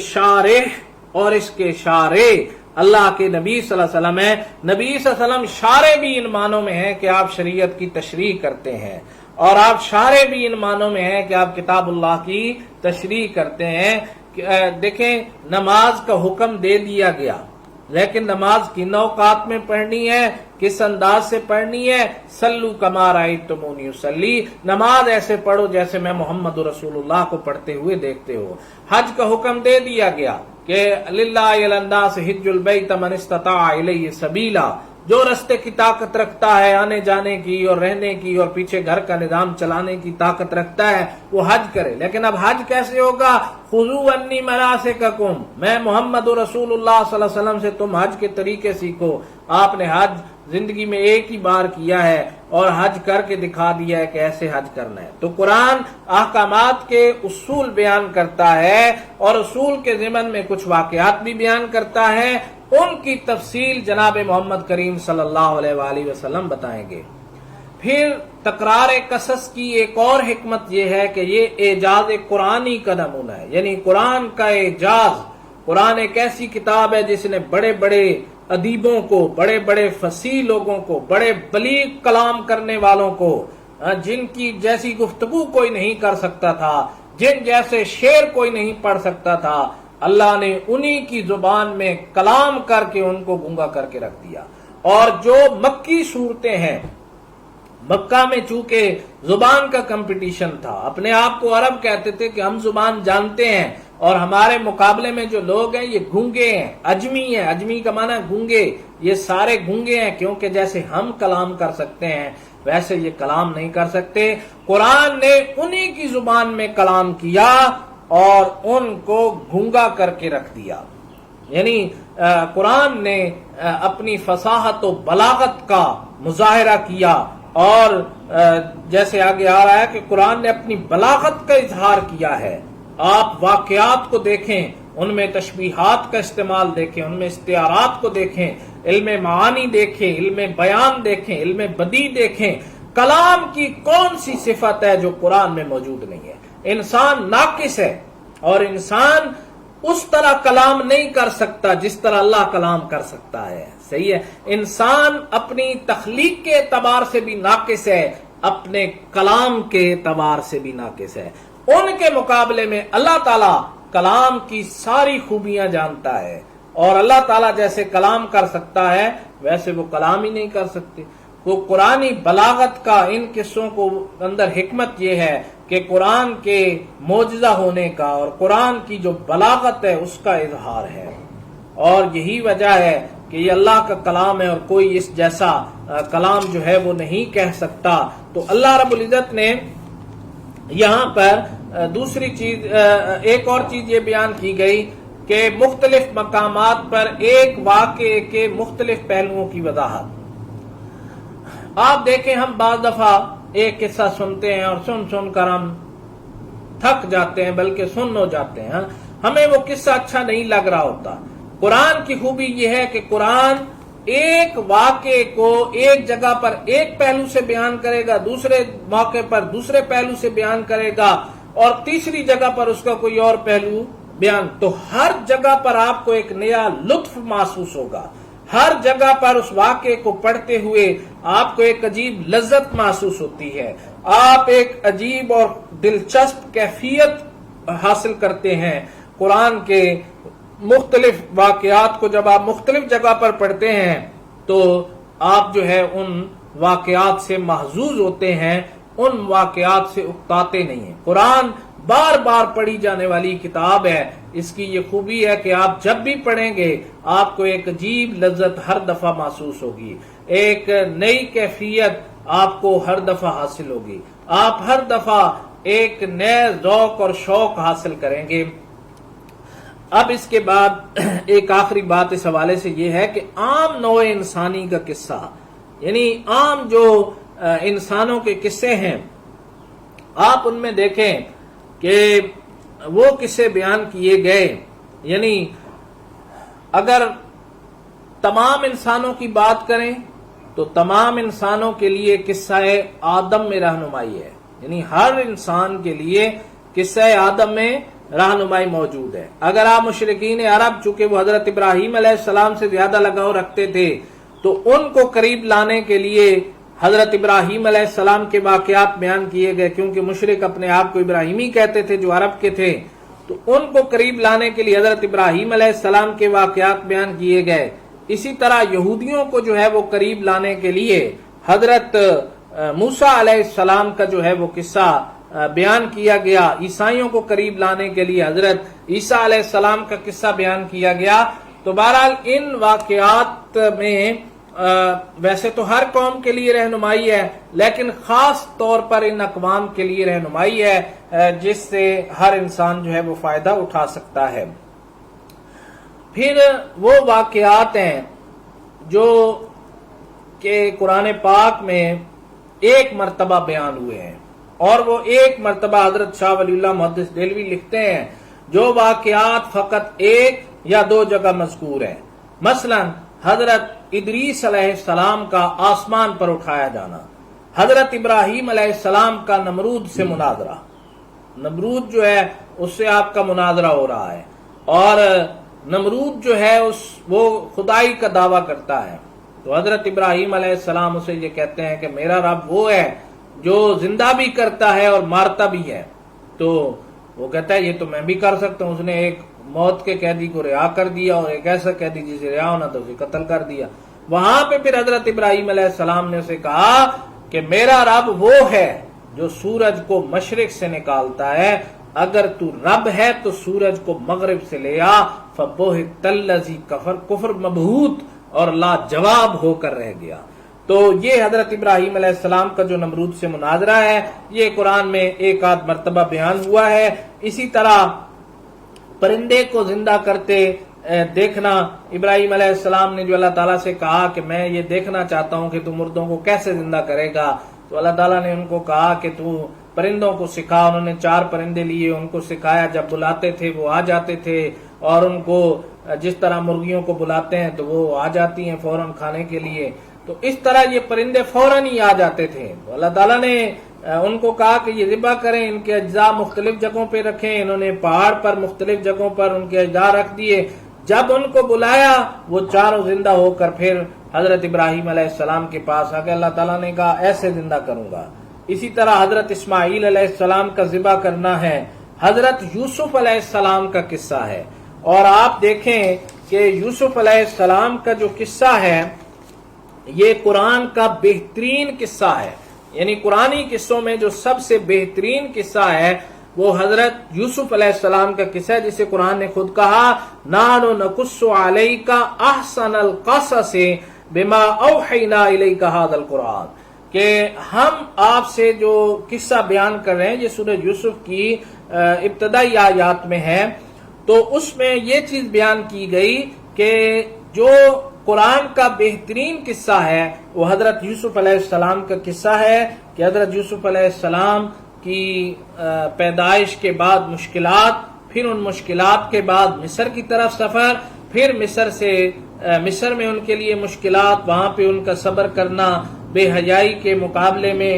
[SPEAKER 1] شارح اللہ کے نبی صلی اللہ علیہ وسلم ہے. نبی صلی اللہ علیہ وسلم شارح بھی ان معنوں میں ہیں کہ آپ شریعت کی تشریح کرتے ہیں، اور آپ شارح بھی ان معنوں میں ہیں کہ آپ کتاب اللہ کی تشریح کرتے ہیں. دیکھیں نماز کا حکم دے دیا گیا، لیکن نماز کن اوقات میں پڑھنی ہے، کس انداز سے پڑھنی ہے؟ صلو کما رأیتمونی اصلی، نماز ایسے پڑھو جیسے میں محمد رسول اللہ کو پڑھتے ہوئے دیکھتے ہو. حج کا حکم دے دیا گیا کہ للہ علی الناس حج البیت من استطاع الیہ سبیلا، جو رستے کی طاقت رکھتا ہے آنے جانے کی اور رہنے کی اور پیچھے گھر کا نظام چلانے کی طاقت رکھتا ہے وہ حج کرے. لیکن اب حج کیسے ہوگا؟ خذوا عنی مناسککم، میں محمد رسول اللہ صلی اللہ علیہ وسلم سے تم حج کے طریقے سیکھو. آپ نے حج زندگی میں ایک ہی بار کیا ہے اور حج کر کے دکھا دیا ہے کہ ایسے حج کرنا ہے. تو قرآن احکامات کے اصول بیان کرتا ہے، اور اصول کے ضمن میں کچھ واقعات بھی بیان کرتا ہے. ان کی تفصیل جناب محمد کریم صلی اللہ علیہ وآلہ وسلم بتائیں گے. پھر تکرار قصص کی ایک اور حکمت یہ ہے کہ یہ اعجاز قرآنی کا نمونہ ہے، یعنی قرآن کا اعجاز. قرآن ایک ایسی کتاب ہے جس نے بڑے بڑے ادیبوں کو، بڑے بڑے فصیح لوگوں کو، بڑے بلیغ کلام کرنے والوں کو، جن کی جیسی گفتگو کوئی نہیں کر سکتا تھا، جن جیسے شعر کوئی نہیں پڑھ سکتا تھا، اللہ نے انہی کی زبان میں کلام کر کے ان کو گونگا کر کے رکھ دیا. اور جو مکی صورتیں ہیں، مکہ میں چونکہ زبان کا کمپٹیشن تھا، اپنے آپ کو عرب کہتے تھے کہ ہم زبان جانتے ہیں، اور ہمارے مقابلے میں جو لوگ ہیں یہ گونگے ہیں، اجمی ہیں. اجمی کا معنی گونگے، یہ سارے گونگے ہیں، کیونکہ جیسے ہم کلام کر سکتے ہیں ویسے یہ کلام نہیں کر سکتے. قرآن نے انہی کی زبان میں کلام کیا اور ان کو گونگا کر کے رکھ دیا. یعنی قرآن نے اپنی فصاحت و بلاغت کا مظاہرہ کیا، اور جیسے آگے آ رہا ہے کہ قرآن نے اپنی بلاغت کا اظہار کیا ہے. آپ واقعات کو دیکھیں، ان میں تشبیہات کا استعمال دیکھیں، ان میں استعارات کو دیکھیں، علم معانی دیکھیں، علم بیان دیکھیں، علم بدیع دیکھیں. کلام کی کون سی صفت ہے جو قرآن میں موجود نہیں ہے؟ انسان ناقص ہے، اور انسان اس طرح کلام نہیں کر سکتا جس طرح اللہ کلام کر سکتا ہے. صحیح ہے، انسان اپنی تخلیق کے اعتبار سے بھی ناقص ہے، اپنے کلام کے اعتبار سے بھی ناقص ہے. ان کے مقابلے میں اللہ تعالیٰ کلام کی ساری خوبیاں جانتا ہے، اور اللہ تعالیٰ جیسے کلام کر سکتا ہے ویسے وہ کلام ہی نہیں کر سکتے. وہ قرآنی بلاغت کا ان قصوں کو اندر حکمت یہ ہے کہ قرآن کے معجزہ ہونے کا اور قرآن کی جو بلاغت ہے اس کا اظہار ہے، اور یہی وجہ ہے کہ یہ اللہ کا کلام ہے اور کوئی اس جیسا کلام جو ہے وہ نہیں کہہ سکتا. تو اللہ رب العزت نے یہاں پر دوسری چیز، ایک اور چیز یہ بیان کی گئی کہ مختلف مقامات پر ایک واقعے کے مختلف پہلوؤں کی وضاحت. آپ دیکھیں ہم بعض دفعہ ایک قصہ سنتے ہیں اور سن کر ہم تھک جاتے ہیں، بلکہ سن ہو جاتے ہیں، ہمیں وہ قصہ اچھا نہیں لگ رہا ہوتا. قرآن کی خوبی یہ ہے کہ قرآن ایک واقعے کو ایک جگہ پر ایک پہلو سے بیان کرے گا، دوسرے موقع پر دوسرے پہلو سے بیان کرے گا، اور تیسری جگہ پر اس کا کوئی اور پہلو بیان. تو ہر جگہ پر آپ کو ایک نیا لطف محسوس ہوگا، ہر جگہ پر اس واقعے کو پڑھتے ہوئے آپ کو ایک عجیب لذت محسوس ہوتی ہے، آپ ایک عجیب اور دلچسپ کیفیت حاصل کرتے ہیں. قرآن کے مختلف واقعات کو جب آپ مختلف جگہ پر پڑھتے ہیں تو آپ جو ہے ان واقعات سے محظوظ ہوتے ہیں، ان واقعات سے اکتاتے نہیں ہیں. قرآن بار بار پڑھی جانے والی کتاب ہے. اس کی یہ خوبی ہے کہ آپ جب بھی پڑھیں گے آپ کو ایک عجیب لذت ہر دفعہ محسوس ہوگی، ایک نئی کیفیت آپ کو ہر دفعہ حاصل ہوگی، آپ ہر دفعہ ایک نئے ذوق اور شوق حاصل کریں گے. اب اس کے بعد ایک آخری بات اس حوالے سے یہ ہے کہ عام نوع انسانی کا قصہ، یعنی عام جو انسانوں کے قصے ہیں، آپ ان میں دیکھیں کہ وہ قصے بیان کیے گئے، یعنی اگر تمام انسانوں کی بات کریں تو تمام انسانوں کے لیے قصہ آدم میں رہنمائی ہے، یعنی ہر انسان کے لیے قصہ آدم میں رہنمائی موجود ہے. اگر آپ مشرکین عرب، چونکہ وہ حضرت ابراہیم علیہ السلام سے زیادہ لگاؤ رکھتے تھے، تو ان کو قریب لانے کے لیے حضرت ابراہیم علیہ السلام کے واقعات بیان کیے گئے، کیونکہ مشرک اپنے آپ کو ابراہیمی کہتے تھے جو عرب کے تھے، تو ان کو قریب لانے کے لیے حضرت ابراہیم علیہ السلام کے واقعات بیان کیے گئے. اسی طرح یہودیوں کو جو ہے وہ قریب لانے کے لیے حضرت موسیٰ علیہ السلام کا جو ہے وہ قصہ بیان کیا گیا. عیسائیوں کو قریب لانے کے لیے حضرت عیسیٰ علیہ السلام کا قصہ بیان کیا گیا. تو بہرحال ان واقعات میں ویسے تو ہر قوم کے لیے رہنمائی ہے، لیکن خاص طور پر ان اقوام کے لیے رہنمائی ہے جس سے ہر انسان جو ہے وہ فائدہ اٹھا سکتا ہے. پھر وہ واقعات ہیں جو کہ قرآن پاک میں ایک مرتبہ بیان ہوئے ہیں، اور وہ ایک مرتبہ حضرت شاہ ولی اللہ محدث دہلوی لکھتے ہیں جو واقعات فقط ایک یا دو جگہ مذکور ہیں. مثلا حضرت ادریس علیہ السلام کا آسمان پر اٹھایا جانا، حضرت ابراہیم علیہ السلام کا نمرود سے مناظرہ، نمرود جو ہے اس سے آپ کا مناظرہ ہو رہا ہے، اور نمرود جو ہے وہ خدائی کا دعویٰ کرتا ہے. تو حضرت ابراہیم علیہ السلام اسے یہ کہتے ہیں کہ میرا رب وہ ہے جو زندہ بھی کرتا ہے اور مارتا بھی ہے. تو وہ کہتا ہے یہ تو میں بھی کر سکتا ہوں. اس نے ایک موت کے قیدی کو رہا کر دیا اور ایک ایسا قیدی جسے رہا ہونا تو اسے قتل کر دیا. وہاں پہ پھر حضرت ابراہیم علیہ السلام نے اسے کہا کہ میرا رب وہ ہے جو سورج کو مشرق سے نکالتا ہے، اگر تو رب ہے تو سورج کو مغرب سے لے آ. فبہت الذی کفر، کفر مبہوت اور لاجواب ہو کر رہ گیا. تو یہ حضرت ابراہیم علیہ السلام کا جو نمرود سے مناظرہ ہے یہ قرآن میں ایک آدھ مرتبہ بیان ہوا ہے. اسی طرح پرندے کو زندہ کرتے دیکھنا، ابراہیم علیہ السلام نے جو اللہ تعالیٰ سے کہا کہ میں یہ دیکھنا چاہتا ہوں کہ تو مردوں کو کیسے زندہ کرے گا، تو اللہ تعالیٰ نے ان کو کہا کہ تو پرندوں کو سکھا. انہوں نے 4 پرندے لیے، ان کو سکھایا، جب بلاتے تھے وہ آ جاتے تھے، اور ان کو جس طرح مرغیوں کو بلاتے ہیں تو وہ آ جاتی ہیں فوراً کھانے کے لیے. تو اس طرح یہ پرندے فوراً ہی آ جاتے تھے. تو اللہ تعالیٰ نے ان کو کہا کہ یہ ذبح کریں، ان کے اجزاء مختلف جگہوں پہ رکھیں. انہوں نے پہاڑ پر مختلف جگہوں پر ان کے اجزاء رکھ دیے. جب ان کو بلایا وہ چاروں زندہ ہو کر پھر حضرت ابراہیم علیہ السلام کے پاس آ گئے. اللہ تعالیٰ نے کہا ایسے زندہ کروں گا. اسی طرح حضرت اسماعیل علیہ السلام کا ذبح کرنا ہے، حضرت یوسف علیہ السلام کا قصہ ہے۔ اور آپ دیکھیں کہ یوسف علیہ السلام کا جو قصہ ہے یہ قرآن کا بہترین قصہ ہے، یعنی قرآنی قصوں میں جو سب سے بہترین قصہ ہے وہ حضرت یوسف علیہ السلام کا قصہ ہے، جسے قرآن نے خود کہا نحن نقص علیک احسن القصص بما اوحینا الیک ھذا القرآن، کہ ہم آپ سے جو قصہ بیان کر رہے ہیں یہ سورہ یوسف کی ابتدائی آیات میں ہے، تو اس میں یہ چیز بیان کی گئی کہ جو قرآن کا بہترین قصہ ہے وہ حضرت یوسف علیہ السلام کا قصہ ہے، کہ حضرت یوسف علیہ السلام کی پیدائش کے بعد مشکلات، پھر ان مشکلات کے بعد مصر کی طرف سفر، پھر مصر میں ان کے لیے مشکلات، وہاں پہ ان کا صبر کرنا، بے حیائی کے مقابلے میں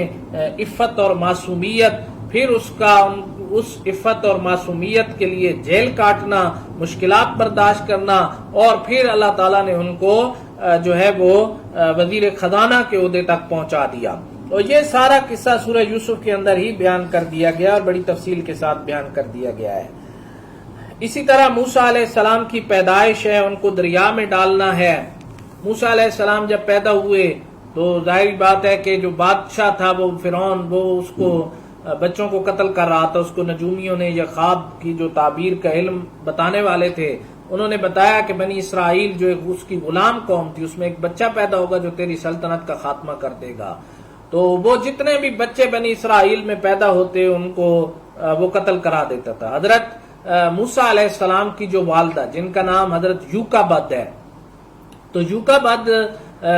[SPEAKER 1] عفت اور معصومیت، پھر اس عفت اور معصومیت کے لیے جیل کاٹنا، مشکلات برداشت کرنا، اور پھر اللہ تعالیٰ نے ان کو جو ہے وہ وزیر خزانہ کے عہدے تک پہنچا دیا۔ اور یہ سارا قصہ سورہ یوسف کے اندر ہی بیان کر دیا گیا اور بڑی تفصیل کے ساتھ بیان کر دیا گیا ہے۔ اسی طرح موسیٰ علیہ السلام کی پیدائش ہے، ان کو دریا میں ڈالنا ہے۔ موسیٰ علیہ السلام جب پیدا ہوئے تو ظاہر بات ہے کہ جو بادشاہ تھا وہ فرعون، وہ اس کو بچوں کو قتل کر رہا تھا۔ اس کو نجومیوں نے یا خواب کی جو تعبیر کا علم بتانے والے تھے انہوں نے بتایا کہ بنی اسرائیل جو اس کی غلام قوم تھی اس میں ایک بچہ پیدا ہوگا جو تیری سلطنت کا خاتمہ کر دے گا۔ تو وہ جتنے بھی بچے بنی اسرائیل میں پیدا ہوتے ان کو وہ قتل کرا دیتا تھا۔ حضرت موسیٰ علیہ السلام کی جو والدہ جن کا نام حضرت یوکابد ہے، تو یوکابد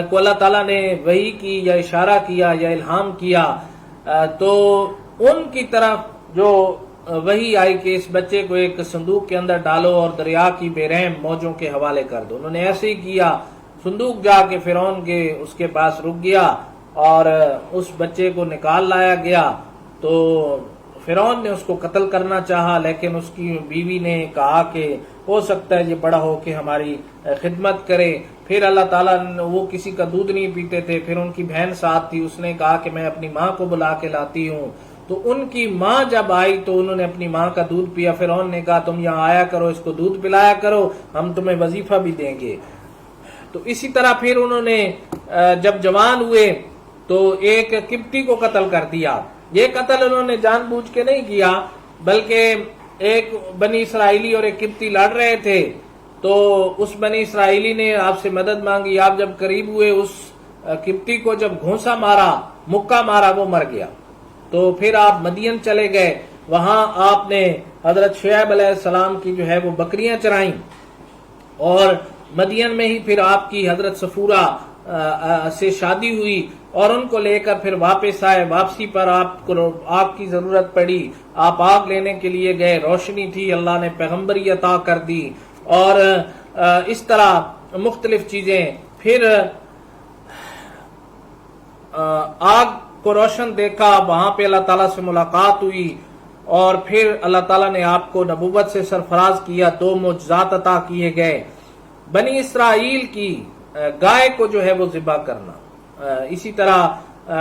[SPEAKER 1] کو اللہ تعالیٰ نے وحی کی یا اشارہ کیا یا الہام کیا، تو ان کی طرف جو وحی آئی کہ اس بچے کو ایک صندوق کے اندر ڈالو اور دریا کی بے رحم موجوں کے حوالے کر دو۔ انہوں نے ایسے ہی کیا، صندوق جا کے فرعون کے اس کے پاس رک گیا اور اس بچے کو نکال لایا گیا۔ تو فرعون نے اس کو قتل کرنا چاہا، لیکن اس کی بیوی نے کہا کہ ہو سکتا ہے یہ بڑا ہو کے ہماری خدمت کرے۔ پھر اللہ تعالیٰ وہ کسی کا دودھ نہیں پیتے تھے، پھر ان کی بہن ساتھ تھی، اس نے کہا کہ میں اپنی ماں کو بلا کے لاتی ہوں۔ تو ان کی ماں جب آئی تو انہوں نے اپنی ماں کا دودھ پیا۔ فرعون نے کہا تم یہاں آیا کرو، اس کو دودھ پلایا کرو، ہم تمہیں وظیفہ بھی دیں گے۔ تو اسی طرح پھر انہوں نے جب جوان ہوئے تو ایک قبطی کو قتل کر دیا۔ یہ قتل انہوں نے جان بوجھ کے نہیں کیا، بلکہ ایک بنی اسرائیلی اور ایک قبطی لڑ رہے تھے، تو اس بنی اسرائیلی نے آپ سے مدد مانگی۔ آپ جب قریب ہوئے اس قبطی کو جب گھونسا مارا، مکہ مارا، وہ مر گیا۔ تو پھر آپ مدین چلے گئے، وہاں آپ نے حضرت شعیب علیہ السلام کی جو ہے وہ بکریاں چرائیں، اور مدین میں ہی پھر آپ کی حضرت صفورہ سے شادی ہوئی اور ان کو لے کر پھر واپس آئے۔ واپسی پر آپ کو آگ کی ضرورت پڑی، آپ آگ لینے کے لیے گئے، روشنی تھی، اللہ نے پیغمبری عطا کر دی، اور اس طرح مختلف چیزیں۔ پھر آگ کو روشن دیکھا، وہاں پہ اللہ تعالیٰ سے ملاقات ہوئی، اور پھر اللہ تعالیٰ نے آپ کو نبوت سے سرفراز کیا، 2 معجزات عطا کیے گئے۔ بنی اسرائیل کی گائے کو جو ہے وہ ذبح کرنا، اسی طرح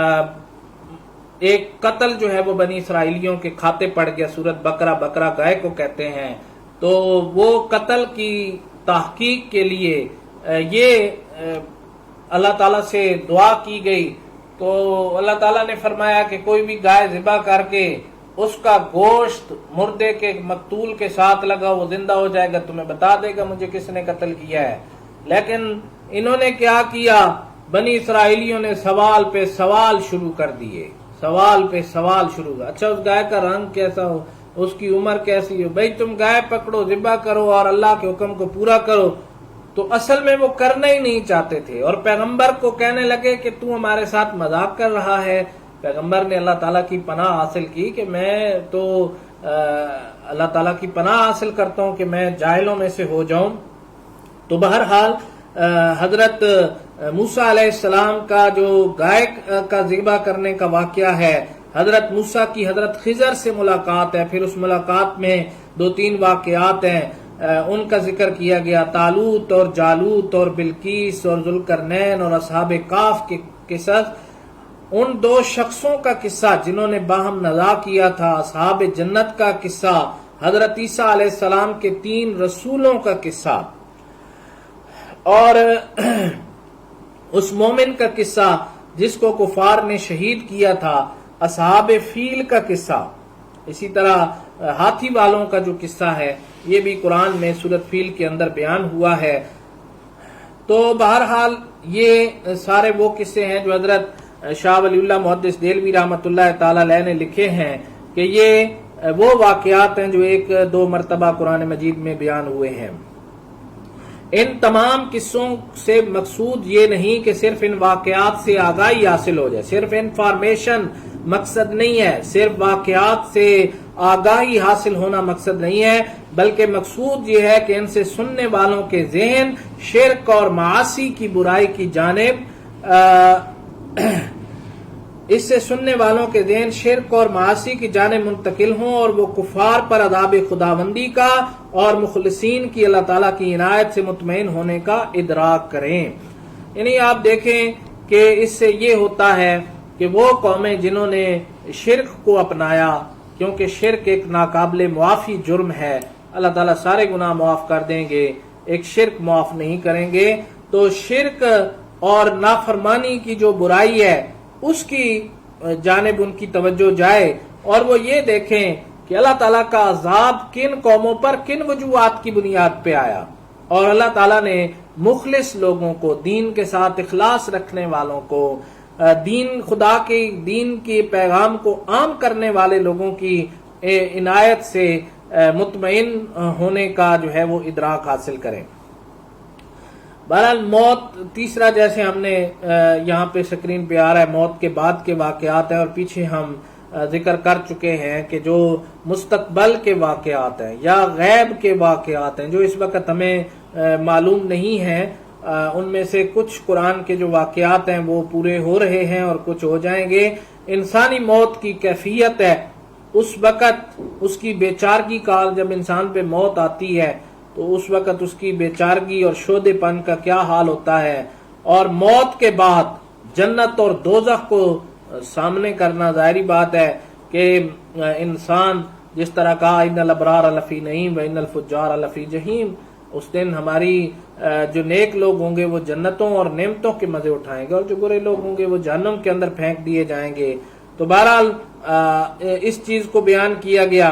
[SPEAKER 1] ایک قتل جو ہے وہ بنی اسرائیلیوں کے کھاتے پڑ گیا، سورت بقرہ، بقرہ گائے کو کہتے ہیں۔ تو وہ قتل کی تحقیق کے لیے یہ اللہ تعالیٰ سے دعا کی گئی، تو اللہ تعالیٰ نے فرمایا کہ کوئی بھی گائے ذبح کر کے اس کا گوشت مردے کے مقتول کے ساتھ لگا، وہ زندہ ہو جائے گا، تمہیں بتا دے گا مجھے کس نے قتل کیا ہے۔ لیکن انہوں نے کیا کیا، بنی اسرائیلیوں نے سوال پہ سوال شروع کر دیے، سوال پہ سوال شروع کر۔ اچھا اس گائے کا رنگ کیسا ہو، اس کی عمر کیسی ہو، بھائی تم گائے پکڑو، ذبح کرو اور اللہ کے حکم کو پورا کرو۔ تو اصل میں وہ کرنا ہی نہیں چاہتے تھے، اور پیغمبر کو کہنے لگے کہ تو ہمارے ساتھ مذاق کر رہا ہے۔ پیغمبر نے اللہ تعالیٰ کی پناہ حاصل کی کہ میں تو اللہ تعالیٰ کی پناہ حاصل کرتا ہوں کہ میں جاہلوں میں سے ہو جاؤں۔ تو بہرحال حضرت موسیٰ علیہ السلام کا جو گائے کا ذبح کرنے کا واقعہ ہے، حضرت موسیٰ کی حضرت خضر سے ملاقات ہے، پھر اس ملاقات میں 2-3 واقعات ہیں، ان کا ذکر کیا گیا، طالوت اور جالوت اور بلقیس اور ذوالقرنین اور اصحاب کاف کے قصص۔ ان دو شخصوں کا قصہ جنہوں نے باہم نزاع کیا تھا، اصحاب جنت کا قصہ، حضرت عیسیٰ علیہ السلام کے 3 رسولوں کا قصہ، اور اس مومن کا قصہ جس کو کفار نے شہید کیا تھا، اصحاب فیل کا قصہ، اسی طرح ہاتھی والوں کا جو قصہ ہے یہ بھی قرآن میں سورۃ فیل کے اندر بیان ہوا ہے۔ تو بہرحال یہ سارے وہ قصے ہیں جو حضرت شاہ ولی اللہ محدث دہلوی رحمۃ اللہ تعالی علیہ نے لکھے ہیں کہ یہ وہ واقعات ہیں جو 1-2 مرتبہ قرآن مجید میں بیان ہوئے ہیں۔ ان تمام قصوں سے مقصود یہ نہیں کہ صرف ان واقعات سے آگاہی حاصل ہو جائے، صرف انفارمیشن مقصد نہیں ہے، صرف واقعات سے آگاہی حاصل ہونا مقصد نہیں ہے، بلکہ مقصود یہ ہے کہ ان سے سننے والوں کے ذہن شرک اور معاصی کی برائی کی جانب اس سے سننے والوں کے ذہن شرک اور معاصی کی جانب منتقل ہوں اور وہ کفار پر عذاب خداوندی کا اور مخلصین کی اللہ تعالیٰ کی عنایت سے مطمئن ہونے کا ادراک کریں۔ یعنی آپ دیکھیں کہ اس سے یہ ہوتا ہے کہ وہ قومیں جنہوں نے شرک کو اپنایا، کیونکہ شرک ایک ناقابل معافی جرم ہے، اللہ تعالیٰ سارے گناہ معاف کر دیں گے، ایک شرک معاف نہیں کریں گے، تو شرک اور نافرمانی کی جو برائی ہے اس کی جانب ان کی توجہ جائے اور وہ یہ دیکھیں کہ اللہ تعالیٰ کا عذاب کن قوموں پر کن وجوہات کی بنیاد پہ آیا، اور اللہ تعالیٰ نے مخلص لوگوں کو، دین کے ساتھ اخلاص رکھنے والوں کو، خدا کے دین کے پیغام کو عام کرنے والے لوگوں کی عنایت سے مطمئن ہونے کا جو ہے وہ ادراک حاصل کریں۔ بہرحال موت تیسرا، جیسے ہم نے یہاں پہ سکرین پہ آ رہا ہے، موت کے بعد کے واقعات ہیں، اور پیچھے ہم ذکر کر چکے ہیں کہ جو مستقبل کے واقعات ہیں یا غیب کے واقعات ہیں جو اس وقت ہمیں معلوم نہیں ہیں، ان میں سے کچھ قرآن کے جو واقعات ہیں وہ پورے ہو رہے ہیں اور کچھ ہو جائیں گے۔ انسانی موت کی کیفیت ہے، اس وقت اس کی بے چارگی کا، جب انسان پہ موت آتی ہے تو اس وقت اس کی بے چارگی اور شودے پن کا کیا حال ہوتا ہے، اور موت کے بعد جنت اور دوزخ کو سامنے کرنا، ظاہری بات ہے کہ انسان جس طرح کہا ان الابرار لفی نعیم و ان الفجار لفی جہیم، اس دن ہماری جو نیک لوگ ہوں گے وہ جنتوں اور نعمتوں کے مزے اٹھائیں گے، اور جو برے لوگ ہوں گے وہ جہنم کے اندر پھینک دیے جائیں گے۔ تو بہرحال اس چیز کو بیان کیا گیا،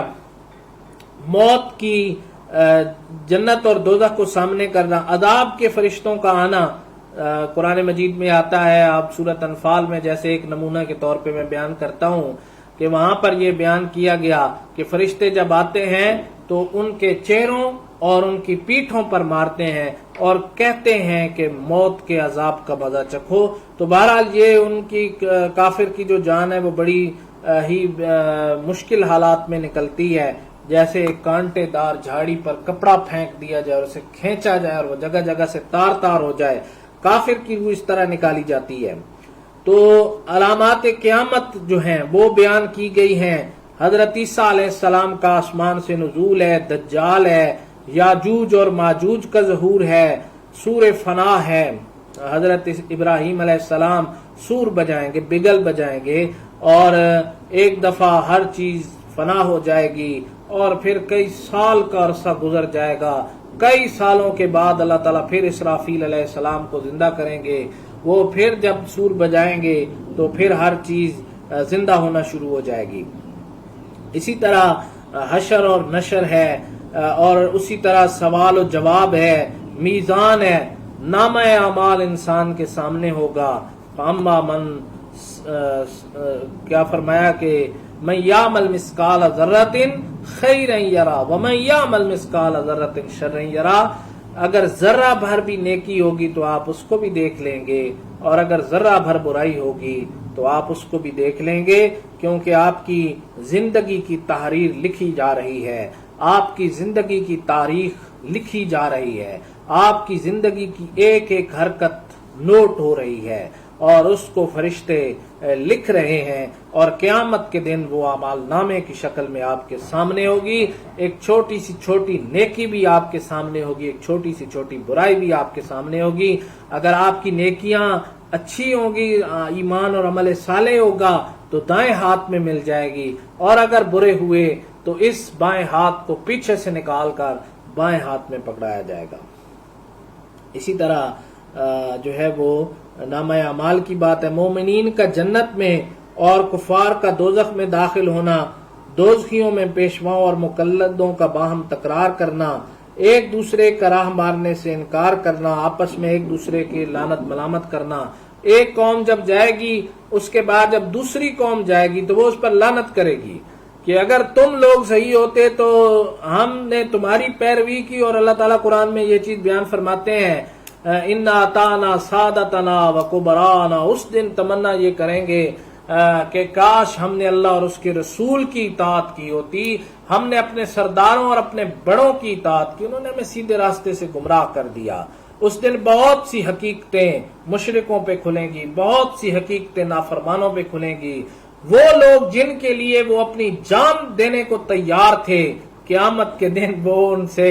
[SPEAKER 1] موت کی، جنت اور دوزخ کو سامنے کرنا، عذاب کے فرشتوں کا آنا قرآن مجید میں آتا ہے۔ آپ سورۃ انفال میں جیسے ایک نمونہ کے طور پہ میں بیان کرتا ہوں کہ وہاں پر یہ بیان کیا گیا کہ فرشتے جب آتے ہیں تو ان کے چہروں اور ان کی پیٹھوں پر مارتے ہیں اور کہتے ہیں کہ موت کے عذاب کا مزہ چکھو۔ تو بہرحال یہ ان کی، کافر کی جو جان ہے وہ بڑی ہی مشکل حالات میں نکلتی ہے، جیسے کانٹے دار جھاڑی پر کپڑا پھینک دیا جائے اور اسے کھینچا جائے اور وہ جگہ جگہ سے تار تار ہو جائے، کافر کی روح اس طرح نکالی جاتی ہے۔ تو علامات قیامت جو ہیں وہ بیان کی گئی ہیں، حضرت عیسیٰ علیہ السلام کا آسمان سے نزول ہے، دجال ہے، یاجوج اور ماجوج کا ظہور ہے، سور فنا ہے، حضرت ابراہیم علیہ السلام سور بجائیں گے، بگل بجائیں گے، اور ایک دفعہ ہر چیز فنا ہو جائے گی، اور پھر کئی سال کا عرصہ گزر جائے گا، کئی سالوں کے بعد اللہ تعالیٰ پھر اسرافیل علیہ السلام کو زندہ کریں گے، وہ پھر جب سور بجائیں گے تو پھر ہر چیز زندہ ہونا شروع ہو جائے گی۔ اسی طرح حشر اور نشر ہے، اور اسی طرح سوال و جواب ہے، میزان ہے، نامہ اعمال انسان کے سامنے ہوگا۔ فاما من، کیا فرمایا کہ من یعمل مثقال ذرۃ خیرا یرا ومن یعمل مثقال ذرۃ شرا یرا، اگر ذرہ بھر بھی نیکی ہوگی تو آپ اس کو بھی دیکھ لیں گے، اور اگر ذرہ بھر برائی ہوگی تو آپ اس کو بھی دیکھ لیں گے، کیونکہ آپ کی زندگی کی تحریر لکھی جا رہی ہے، آپ کی زندگی کی تاریخ لکھی جا رہی ہے، آپ کی زندگی کی ایک ایک حرکت نوٹ ہو رہی ہے، اور اس کو فرشتے لکھ رہے ہیں، اور قیامت کے دن وہ اعمال نامے کی شکل میں آپ کے سامنے ہوگی، ایک چھوٹی سی چھوٹی نیکی بھی آپ کے سامنے ہوگی، ایک چھوٹی سی چھوٹی برائی بھی آپ کے سامنے ہوگی۔ اگر آپ کی نیکیاں اچھی ہوگی، ایمان اور عمل صالح ہوگا تو دائیں ہاتھ میں مل جائے گی، اور اگر برے ہوئے تو اس بائیں ہاتھ کو پیچھے سے نکال کر بائیں ہاتھ میں پکڑایا جائے گا۔ اسی طرح جو ہے وہ نامہ اعمال کی بات ہے، مومنین کا جنت میں اور کفار کا دوزخ میں داخل ہونا، دوزخیوں میں پیشواؤں اور مقلدوں کا باہم تکرار کرنا، ایک دوسرے کا راہ مارنے سے انکار کرنا، آپس میں ایک دوسرے کی لعنت ملامت کرنا۔ ایک قوم جب جائے گی اس کے بعد جب دوسری قوم جائے گی تو وہ اس پر لعنت کرے گی کہ اگر تم لوگ صحیح ہوتے تو ہم نے تمہاری پیروی کی، اور اللہ تعالیٰ قرآن میں یہ چیز بیان فرماتے ہیں اِنَّا اطَعْنَا سَادَتَنَا وَكُبَرَانَا، اس دن تمنا یہ کریں گے کہ کاش ہم نے اللہ اور اس کے رسول کی اطاعت کی ہوتی، ہم نے اپنے سرداروں اور اپنے بڑوں کی اطاعت کی، انہوں نے ہمیں سیدھے راستے سے گمراہ کر دیا۔ اس دن بہت سی حقیقتیں مشرکوں پہ کھلیں گی، بہت سی حقیقتیں نافرمانوں پہ کھلیں گی۔ وہ لوگ جن کے لیے وہ اپنی جان دینے کو تیار تھے، قیامت کے دن وہ ان سے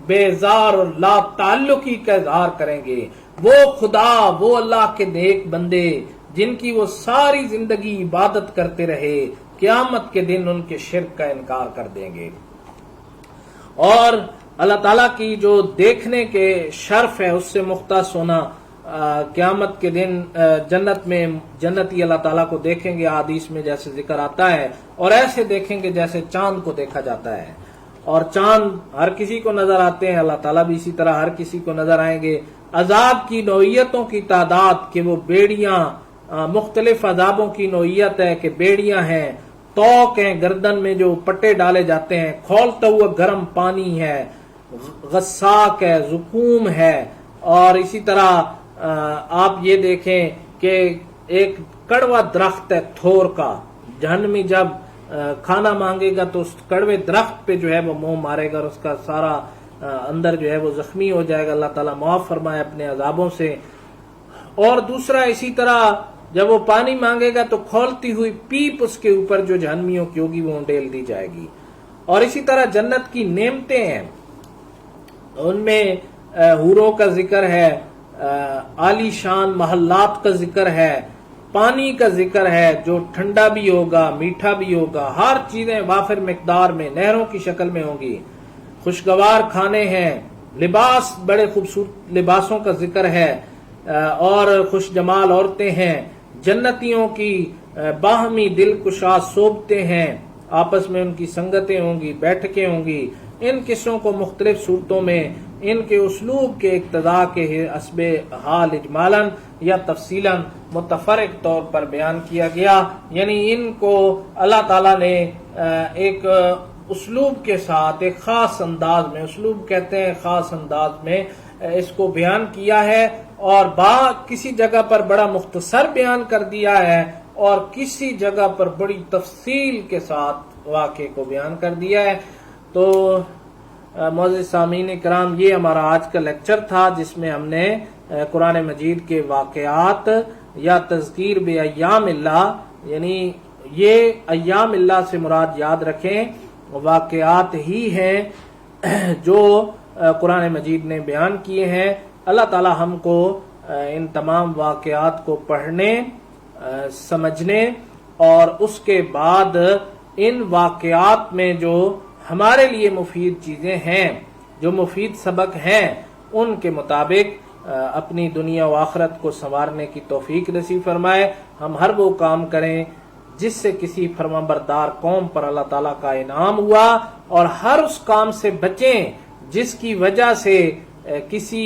[SPEAKER 1] بیزار اور لا تعلقی کا اظہار کریں گے۔ وہ خدا، وہ اللہ کے نیک بندے جن کی وہ ساری زندگی عبادت کرتے رہے، قیامت کے دن ان کے شرک کا انکار کر دیں گے۔ اور اللہ تعالیٰ کی جو دیکھنے کے شرف ہے اس سے مختص ہونا، قیامت کے دن جنت میں جنتی اللہ تعالیٰ کو دیکھیں گے، حدیث میں جیسے ذکر آتا ہے، اور ایسے دیکھیں گے جیسے چاند کو دیکھا جاتا ہے، اور چاند ہر کسی کو نظر آتے ہیں، اللہ تعالیٰ بھی اسی طرح ہر کسی کو نظر آئیں گے۔ عذاب کی نوعیتوں کی تعداد کہ وہ بیڑیاں، مختلف عذابوں کی نوعیت ہے کہ بیڑیاں ہیں، توق ہیں گردن میں جو پٹے ڈالے جاتے ہیں، کھولتا ہوا گرم پانی ہے، غساق ہے، زقوم ہے، اور اسی طرح آپ یہ دیکھیں کہ ایک کڑوا درخت ہے تھور کا، جہنمی جب کھانا مانگے گا تو اس کڑوے درخت پہ جو ہے وہ منہ مارے گا اور اس کا سارا اندر جو ہے وہ زخمی ہو جائے گا، اللہ تعالیٰ معاف فرمائے اپنے عذابوں سے۔ اور دوسرا اسی طرح جب وہ پانی مانگے گا تو کھولتی ہوئی پیپ اس کے اوپر جو جہنمیوں کی ہوگی وہ ڈیل دی جائے گی۔ اور اسی طرح جنت کی نعمتیں ہیں، ان میں حوروں کا ذکر ہے، عالی شان محلات کا ذکر ہے، پانی کا ذکر ہے جو ٹھنڈا بھی ہوگا، میٹھا بھی ہوگا، ہر چیزیں وافر مقدار میں نہروں کی شکل میں ہوں گی، خوشگوار کھانے ہیں، لباس بڑے خوبصورت لباسوں کا ذکر ہے، اور خوش جمال عورتیں ہیں، جنتیوں کی باہمی دل کشا صحبتیں ہیں، آپس میں ان کی سنگتیں ہوں گی، بیٹھکیں ہوں گی۔ ان قصوں کو مختلف صورتوں میں ان کے اسلوب کے اقتضاء کے حسب حال اجمالاً یا تفصیلاً متفرق طور پر بیان کیا گیا، یعنی ان کو اللہ تعالیٰ نے ایک اسلوب کے ساتھ ایک خاص انداز میں، اسلوب کہتے ہیں خاص انداز میں اس کو بیان کیا ہے، اور کسی جگہ پر بڑا مختصر بیان کر دیا ہے اور کسی جگہ پر بڑی تفصیل کے ساتھ واقعے کو بیان کر دیا ہے۔ تو معزز سامعین کرام، یہ ہمارا آج کا لیکچر تھا جس میں ہم نے قرآن مجید کے واقعات یا تذکیر بے ایام اللہ، یعنی یہ ایام اللہ سے مراد یاد رکھیں واقعات ہی ہیں جو قرآن مجید نے بیان کیے ہیں۔ اللہ تعالی ہم کو ان تمام واقعات کو پڑھنے، سمجھنے اور اس کے بعد ان واقعات میں جو ہمارے لیے مفید چیزیں ہیں، جو مفید سبق ہیں، ان کے مطابق اپنی دنیا و آخرت کو سنوارنے کی توفیق نصیب فرمائے۔ ہم ہر وہ کام کریں جس سے کسی فرمانبردار قوم پر اللہ تعالیٰ کا انعام ہوا، اور ہر اس کام سے بچیں جس کی وجہ سے کسی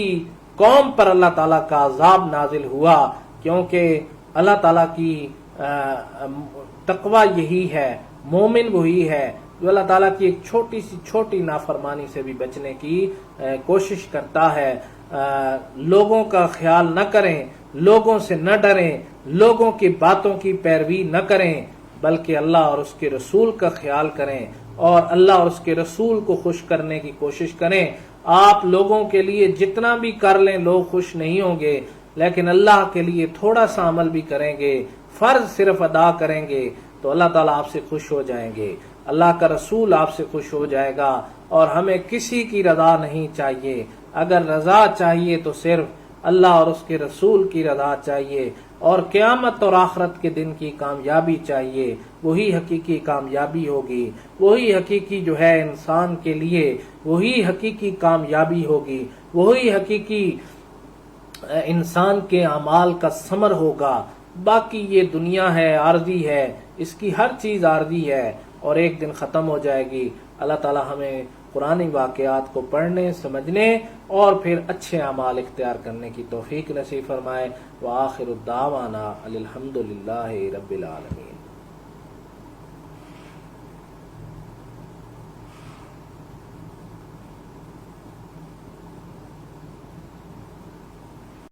[SPEAKER 1] قوم پر اللہ تعالیٰ کا عذاب نازل ہوا، کیونکہ اللہ تعالیٰ کی تقوی یہی ہے، مومن وہی ہے جو اللہ تعالیٰ کی ایک چھوٹی سی چھوٹی نافرمانی سے بھی بچنے کی کوشش کرتا ہے۔ لوگوں کا خیال نہ کریں، لوگوں سے نہ ڈریں، لوگوں کی باتوں کی پیروی نہ کریں، بلکہ اللہ اور اس کے رسول کا خیال کریں اور اللہ اور اس کے رسول کو خوش کرنے کی کوشش کریں۔ آپ لوگوں کے لیے جتنا بھی کر لیں لوگ خوش نہیں ہوں گے، لیکن اللہ کے لیے تھوڑا سا عمل بھی کریں گے، فرض صرف ادا کریں گے تو اللہ تعالیٰ آپ سے خوش ہو جائیں گے، اللہ کا رسول آپ سے خوش ہو جائے گا۔ اور ہمیں کسی کی رضا نہیں چاہیے، اگر رضا چاہیے تو صرف اللہ اور اس کے رسول کی رضا چاہیے، اور قیامت اور آخرت کے دن کی کامیابی چاہیے، وہی حقیقی کامیابی ہوگی، وہی حقیقی جو ہے انسان کے لیے وہی حقیقی کامیابی ہوگی، وہی حقیقی انسان کے اعمال کا ثمر ہوگا۔ باقی یہ دنیا ہے، عارضی ہے، اس کی ہر چیز عارضی ہے اور ایک دن ختم ہو جائے گی۔ اللہ تعالی ہمیں قرآنی واقعات کو پڑھنے، سمجھنے اور پھر اچھے اعمال اختیار کرنے کی توفیق نصیب فرمائے۔ وآخر الدعوانا الحمد للہ رب العالمین۔